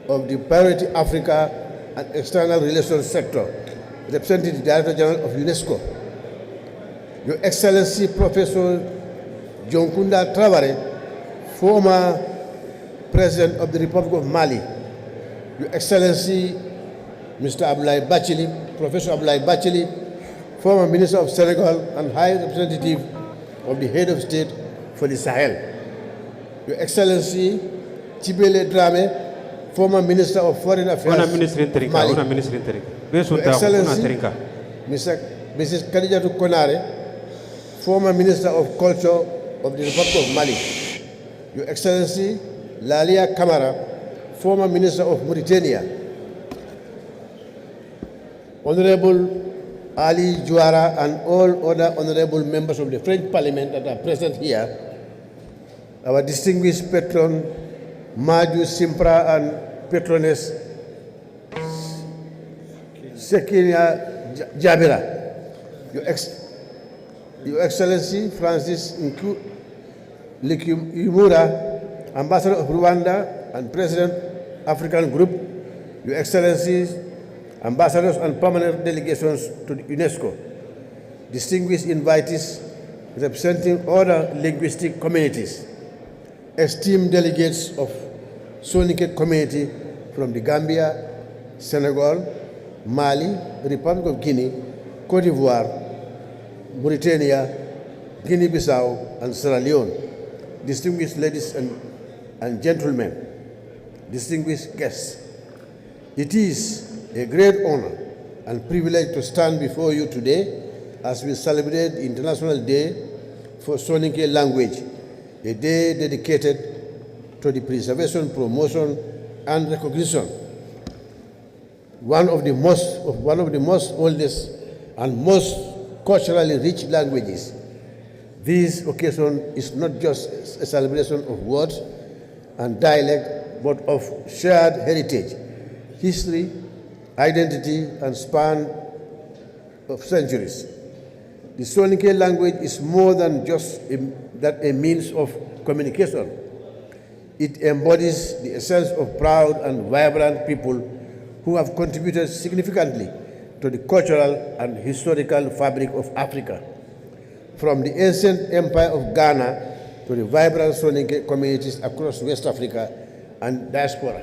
of the Priority Africa and External Relations Sector, representing the Director General of UNESCO. Your Excellency Professor Jonkunda Traore, former President of the Republic of Mali. Your Excellency Mr. Abdoulaye Bathily, Professor Abdoulaye Bathily, former Minister of Senegal and High Representative of the Head of State for the Sahel. Your Excellency Tibele Drame, former Minister of Foreign Affairs of Mali. Your Excellency Mrs. Khadijatou Konaré, former Minister of Culture of the Republic of Mali. Your Excellency Lalia Camara, former Minister of Mauritania. Honorable Ali Jouara and all other honorable members of the French Parliament that are present here, our distinguished patron, Maju Simpra and patroness, Sekinia Jabira, Your Excellency Francis Likumura, Ambassador of Rwanda and President African Group, Your Excellencies, Ambassadors and permanent delegations to the UNESCO, distinguished invitees representing other linguistic communities, esteemed delegates of Soninke community from the Gambia, Senegal, Mali, the Republic of Guinea, Cote d'Ivoire, Mauritania, Guinea-Bissau, and Sierra Leone, distinguished ladies and gentlemen, distinguished guests. It is a great honor and privilege to stand before you today as we celebrate the International Day for Soninke Language, a day dedicated to the preservation, promotion, and recognition. One of the most oldest and most culturally rich languages. This occasion is not just a celebration of words and dialect, but of shared heritage, history, identity, and span of centuries. The Soninke language is more than just a means of communication. It embodies the essence of proud and vibrant people who have contributed significantly to the cultural and historical fabric of Africa. From the ancient empire of Ghana to the vibrant Soninke communities across West Africa and diaspora.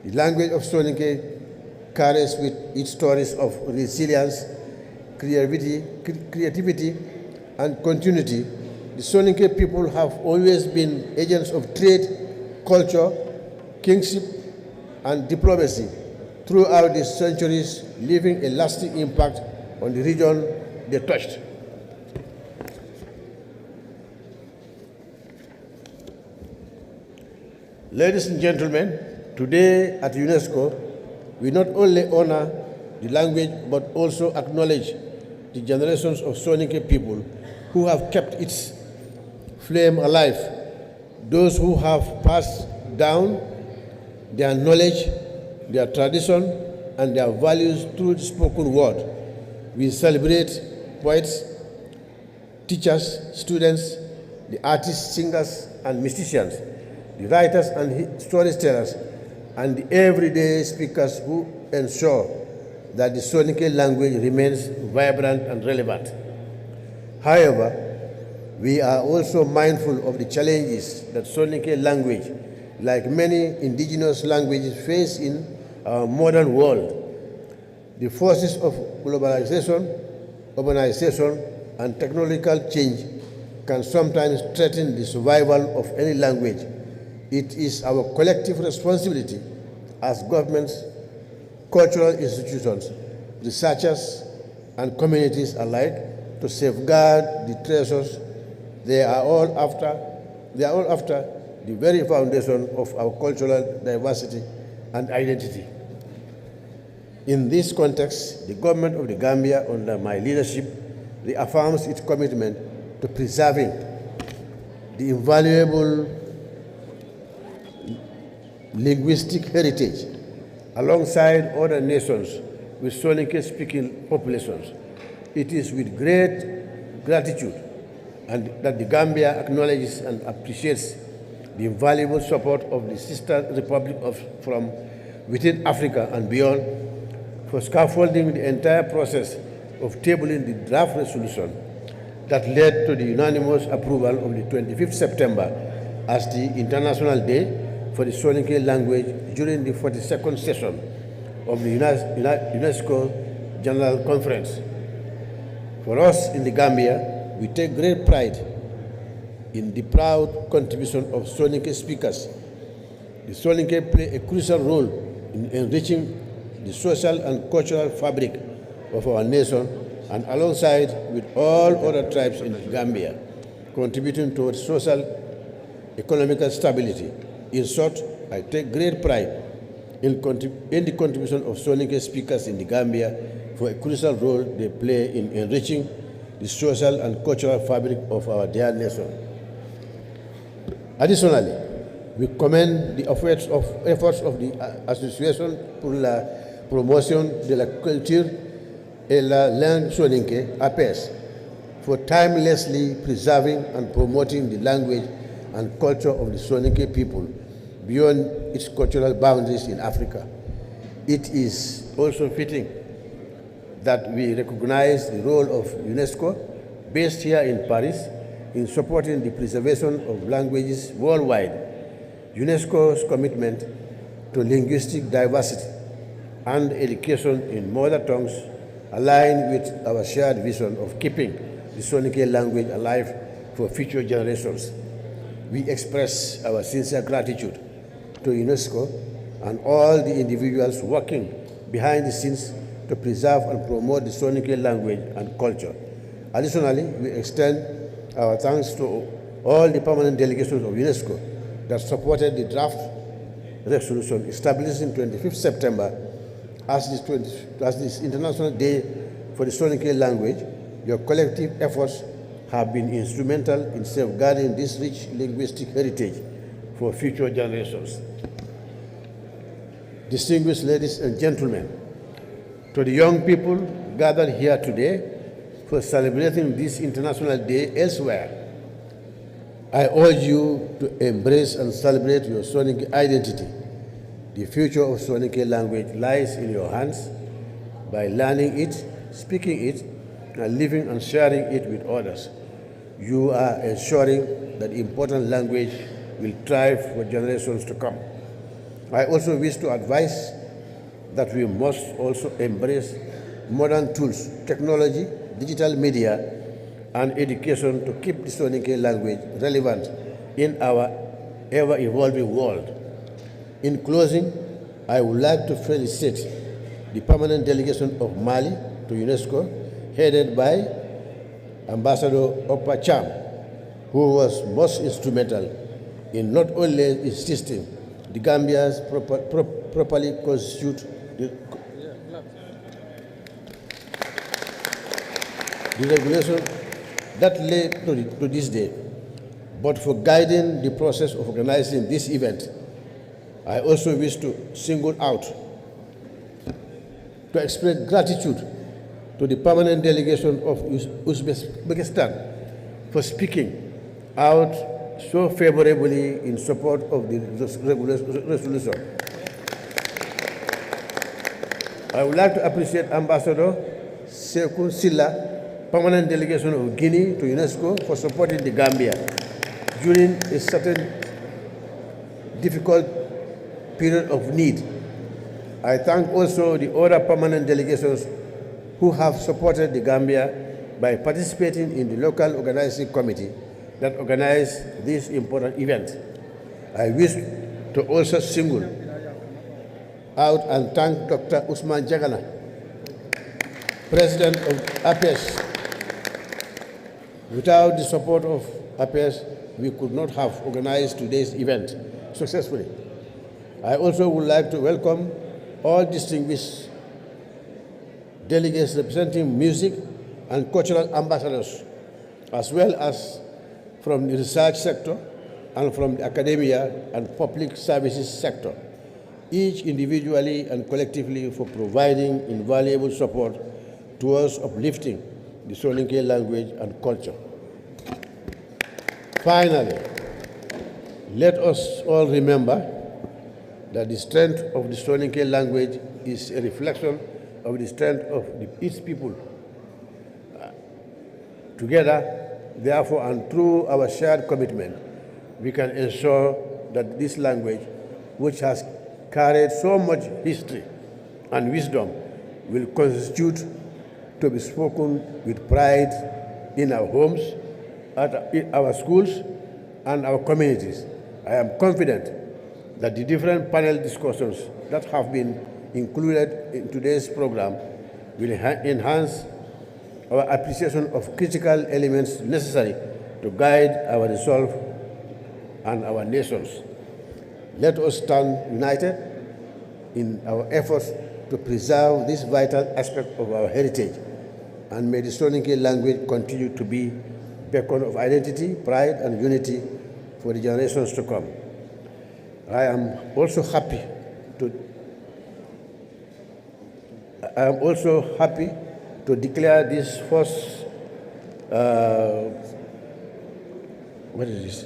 The language of Soninke carries with its stories of resilience, creativity, and continuity. The Soninke people have always been agents of trade, culture, kingship, and diplomacy throughout the centuries, leaving a lasting impact on the region they touched. Ladies and gentlemen, Today at UNESCO, we not only honor the language but also acknowledge the generations of Soninke people who have kept its flame alive, those who have passed down their knowledge, their tradition, and their values through the spoken word. We celebrate poets, teachers, students, the artists, singers, and musicians, the writers and storytellers, and the everyday speakers who ensure that the Soninke language remains vibrant and relevant. However, we are also mindful of the challenges that Soninke language, like many indigenous languages, face in our modern world. The forces of globalization, urbanization, and technological change can sometimes threaten the survival of any language. It is our collective responsibility as governments, cultural institutions, researchers, and communities alike to safeguard the treasures they are all after the very foundation of our cultural diversity and identity. In this context, the government of the Gambia, under my leadership, reaffirms its commitment to preserving the invaluable linguistic heritage alongside other nations with Soninke-speaking populations. It is with great gratitude that the Gambia acknowledges and appreciates the invaluable support of the sister republic from within Africa and beyond for scaffolding the entire process of tabling the draft resolution that led to the unanimous approval of the 25th September as the International Day for the Soninke language during the 42nd session of the UNESCO General Conference. For us in the Gambia, we take great pride in the proud contribution of Soninke speakers. The Soninke play a crucial role in enriching the social and cultural fabric of our nation and alongside with all other tribes in Gambia, contributing towards social, economical stability. In short, I take great pride in the contribution of Soninke speakers in the Gambia for a crucial role they play in enriching the social and cultural fabric of our dear nation. Additionally, we commend the efforts of the Association pour la Promotion de la Culture et la Langue Soninke, APES, for timelessly preserving and promoting the language and culture of the Soninke people beyond its cultural boundaries in Africa. It is also fitting that we recognize the role of UNESCO, based here in Paris, in supporting the preservation of languages worldwide. UNESCO's commitment to linguistic diversity and education in mother tongues align with our shared vision of keeping the Soninke language alive for future generations. We express our sincere gratitude to UNESCO and all the individuals working behind the scenes to preserve and promote the Soninke language and culture. Additionally, we extend our thanks to all the permanent delegations of UNESCO that supported the draft resolution establishing 25th September as this International Day for the Soninke language. Your collective efforts have been instrumental in safeguarding this rich linguistic heritage for future generations. Distinguished ladies and gentlemen, to the young people gathered here today for celebrating this International Day elsewhere, I urge you to embrace and celebrate your Soninke identity. The future of Soninke language lies in your hands. By learning it, speaking it, and living and sharing it with others, you are ensuring that important language will thrive for generations to come. I also wish to advise that we must also embrace modern tools, technology, digital media, and education to keep the Soninke language relevant in our ever-evolving world. In closing, I would like to felicitate the permanent delegation of Mali to UNESCO, headed by Ambassador Opa Cham, who was most instrumental in not only insisting the Gambia's properly constitute the regulation that led to this day. But for guiding the process of organizing this event, I also wish to single out to express gratitude to the permanent delegation of Uzbekistan for speaking out so favorably in support of the resolution. I would like to appreciate Ambassador Sekun Silla, permanent delegation of Guinea to UNESCO, for supporting the Gambia during a certain difficult period of need. I thank also the other permanent delegations who have supported the Gambia by participating in the local organizing committee that organized this important event. I wish to also single out and thank Dr. Usman Jagana, President of APES. Without the support of APES, we could not have organized today's event successfully. I also would like to welcome all distinguished delegates representing music and cultural ambassadors, as well as from the research sector and from the academia and public services sector, each individually and collectively for providing invaluable support towards uplifting the Soninke language and culture. Finally, let us all remember that the strength of the Soninke language is a reflection of the strength of its people. Together, therefore, and through our shared commitment, we can ensure that this language, which has carried so much history and wisdom, will constitute to be spoken with pride in our homes, at our schools, and our communities. I am confident that the different panel discussions that have been included in today's program will enhance our appreciation of critical elements necessary to guide our resolve and our nations. Let us stand united in our efforts to preserve this vital aspect of our heritage, and may the Soninke language continue to be a beacon of identity, pride, and unity for the generations to come. I am also happy to declare this first, what is this?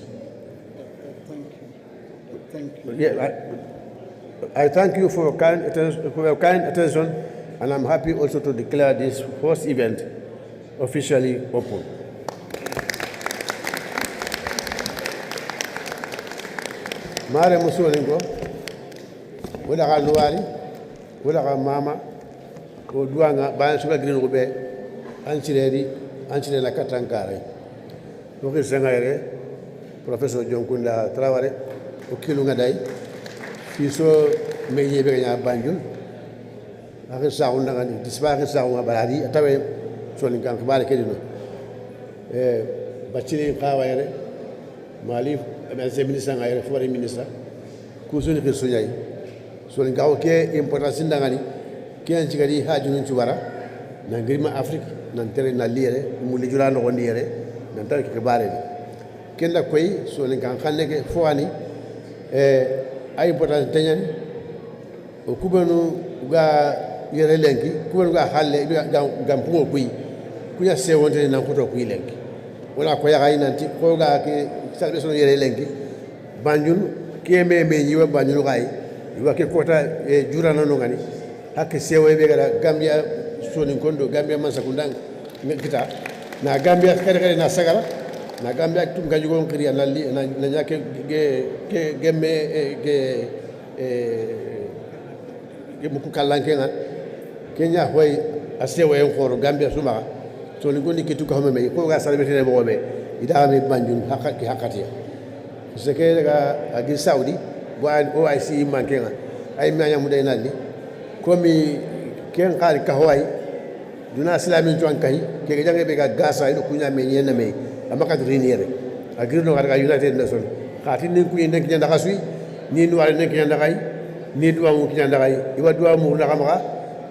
Thank you. Yeah, I thank you for your kind attention, and I'm happy also to declare this first event officially open. Mare musolingo, wala ka luwari, wala ka mama, o duanga ba suka green rube, anchireri la katankare. Ko sangare Professor Jonkunda Traoré o kilunga dai fiso meje be nya Banjul ak saawunda ngani disbaaki saawuma baladi tawe solingan ko bare kedino bacili khawayre malif ancien ministre ngayre foreign ministre ku soni ke soñay solingaw ke importance ndangani ken cigadi hajunu ci wara na ngirma Afrique nan tere na liere mu li jula no wondiere nan taw ke bare ni ken la koy solingan xanne ke foani ay importance teñani o kubanu ga yere lenki kubanu ga halle ga mpugo kuy kuya sewonte nan koto kuy lenki wala ko yaga inanti ko ga ke salbe sono yere lenki Banjul keme me yiwa Banjul gay yiwa ke kota jurana no ngani hakke sewoy be gara Gambia soni kondo Gambia man sakundang ngita na Gambia kare na sagala na Gambia tum gaji gon kriya na nyake ge gemme ge muku kallanke nga Kenya hoy asewo en khoro Gambia suma so ni gondi kitu ko me ko ga salbe tene bo be ida me Banjul hakati ce que ga agi Saudi bo an OIC manke nga ay manya mu day nalli komi ken khari ka hoy duna islamin to an kai ke ga jange be ga gasa ido kunya me nyena me amaka rinire agirno ga United Nations khati nin ku inde nyanda khasui ni nuare ne kinyandagay ni duwa mu kinyandagay iwa duwa mu na kamaka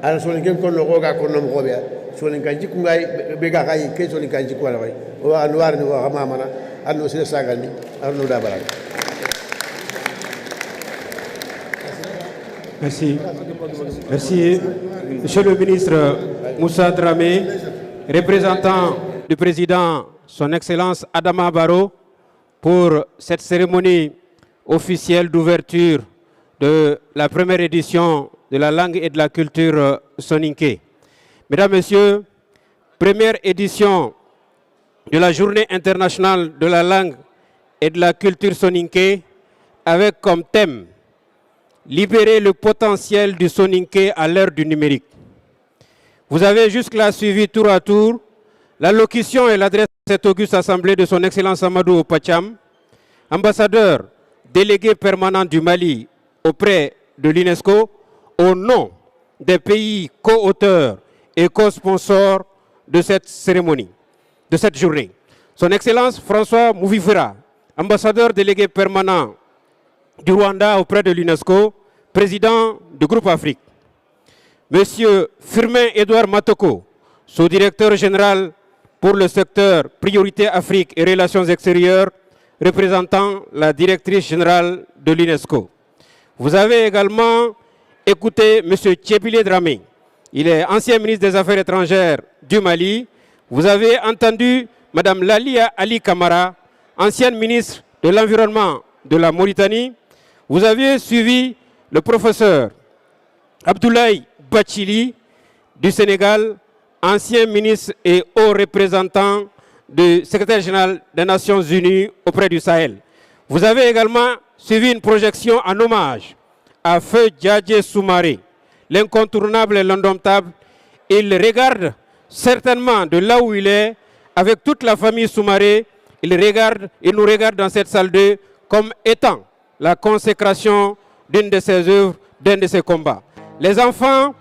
ala soninke kon no ga kon no mo be soninka jiku ngai be ga kay ke soninka jiku wala way o nuare ni wa kama mana anno sile sagandi anno da baraka. Merci. Merci. Monsieur le ministre Moussa Dramé, représentant du président, son Excellence Adama Barrow, pour cette cérémonie officielle d'ouverture de la première édition de la langue et de la culture soninké. Mesdames, Messieurs, première édition de la Journée internationale de la langue et de la culture soninké avec comme thème libérer le potentiel du soninké à l'ère du numérique. Vous avez jusque-là suivi tour à tour l'allocution et l'adresse de cette auguste assemblée de son Excellence Amadou Opacham, ambassadeur délégué permanent du Mali auprès de l'UNESCO, au nom des pays co-auteurs et co-sponsors de cette cérémonie, de cette journée. Son Excellence François Mouvifera, ambassadeur délégué permanent du Rwanda auprès de l'UNESCO, président du groupe Afrique. Monsieur Firmin Edouard Matoko, sous-directeur général pour le secteur Priorité Afrique et Relations extérieures, représentant la directrice générale de l'UNESCO. Vous avez également écouté monsieur Tchébile Dramé. Il est ancien ministre des Affaires étrangères du Mali. Vous avez entendu madame Lalia Ali Kamara, ancienne ministre de l'Environnement de la Mauritanie. Vous avez suivi le professeur Abdoulaye Bachili du Sénégal, ancien ministre et haut représentant du secrétaire général des Nations Unies auprès du Sahel. Vous avez également suivi une projection en hommage à Feu Djadje Soumaré, l'incontournable et l'indomptable. Il regarde certainement de là où il est, avec toute la famille Soumaré, il nous regarde dans cette salle 2 comme étant la consécration d'une de ses œuvres, d'un de ses combats. Les enfants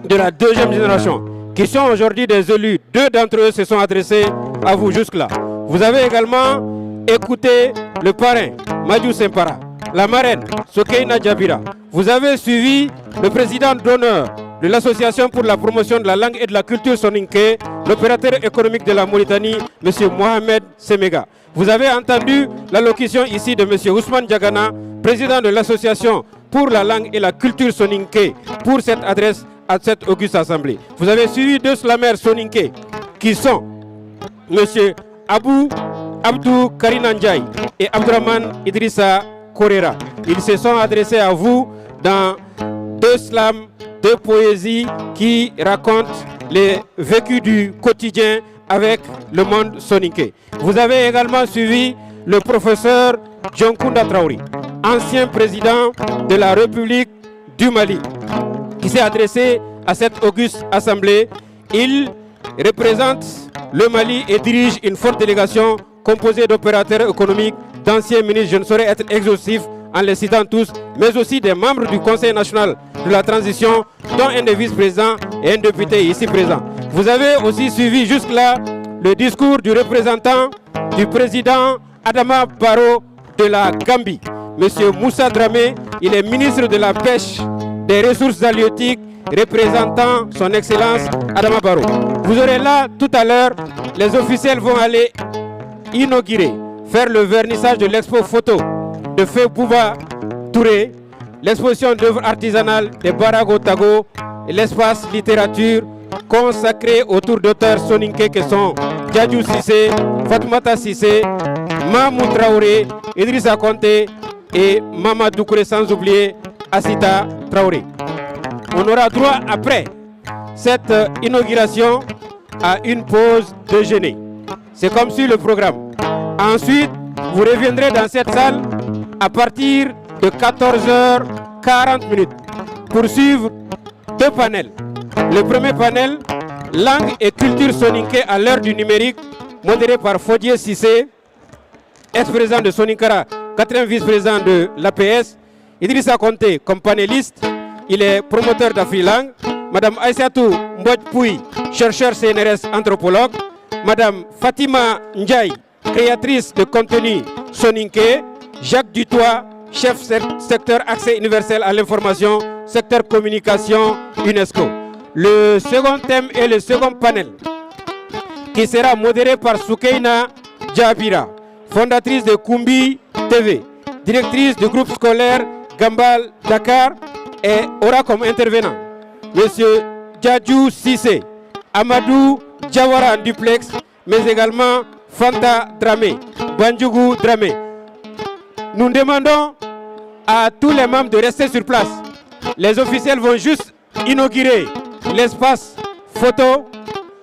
de la deuxième génération, qui sont aujourd'hui des élus, 2 d'entre eux se sont adressés à vous jusque-là. Vous avez également écouté le parrain, Madiou Sempara, la marraine, Sokeina Djabira. Vous avez suivi le président d'honneur de l'Association pour la promotion de la langue et de la culture soninké, l'opérateur économique de la Mauritanie, M. Mohamed Semega. Vous avez entendu l'allocution ici de M. Ousmane Diagana, président de l'Association pour la langue et la culture soninké, pour cette adresse à cette auguste assemblée. Vous avez suivi 2 slameurs soninké qui sont M. Abdou Karinandjaï et Abdourahmane Idrissa Korera. Ils se sont adressés à vous dans 2 slams, 2 poésies qui racontent les vécus du quotidien avec le monde soninké. Vous avez également suivi le professeur Dionkounda Traoré, ancien président de la République du Mali, qui s'est adressé à cette auguste assemblée. Il représente le Mali et dirige une forte délégation composée d'opérateurs économiques, d'anciens ministres. Je ne saurais être exhaustif en les citant tous, mais aussi des membres du Conseil national de la transition, dont un des vice-présidents et un député ici présent. Vous avez aussi suivi jusque-là le discours du représentant du président Adama Barrow de la Gambie, M. Moussa Dramé. Il est ministre de la Pêche, des Ressources halieutiques, représentant son Excellence Adama Barrow. Vous aurez là, tout à l'heure, les officiels vont aller inaugurer, faire le vernissage de l'expo photo de Feu Bouba Touré, l'exposition d'œuvres artisanales de Barago Tago et l'espace littérature consacré autour d'auteurs soninké que sont Djadjou Sissé, Fatoumata Sissé, Mahmoud Traoré, Idrissa Konté et Mamadou Kouré, sans oublier Assita Traoré. On aura droit après cette inauguration à une pause déjeuner. C'est comme suit le programme. Ensuite, vous reviendrez dans cette salle à partir de 14h40 pour suivre 2 panels. Le premier panel, langue et culture soninké à l'heure du numérique, modéré par Fodié Sissé, ex-président de Soninkara, 4e vice-président de l'APS. Idrissa Konté comme panéliste, il est promoteur d'Afrilang. Madame Aïssatou Mbodj-Pouy, chercheur CNRS anthropologue. Madame Fatima Ndiaye, créatrice de contenu soninké. Jacques Dutoit, chef secteur accès universel à l'information, secteur communication, UNESCO. Le second thème est le second panel, qui sera modéré par Soukeina Djabira, fondatrice de Kumbi TV, directrice du groupe scolaire Gambal Dakar, et aura comme intervenant Monsieur Djadjou Sissé, Amadou Diawara en duplex, mais également Fanta Dramé, Bandjougou Dramé. Nous demandons à tous les membres de rester sur place. Les officiels vont juste inaugurer l'espace photo,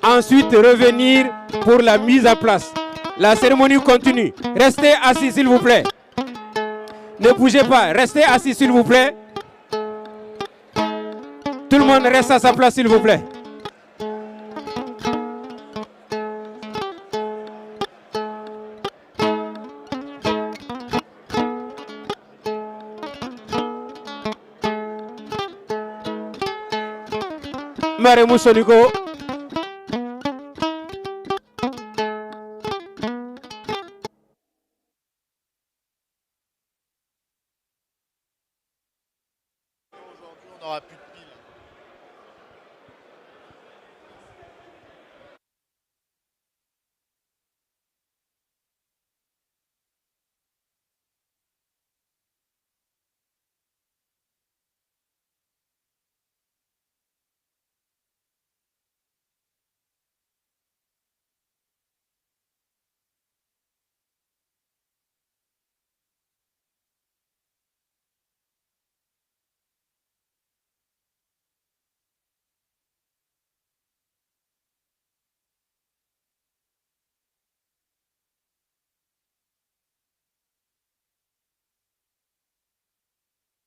ensuite revenir pour la mise en place. La cérémonie continue. Restez assis s'il vous plaît. Ne bougez pas, restez assis s'il vous plaît. Tout le monde reste à sa place s'il vous plaît. Maremou Soniko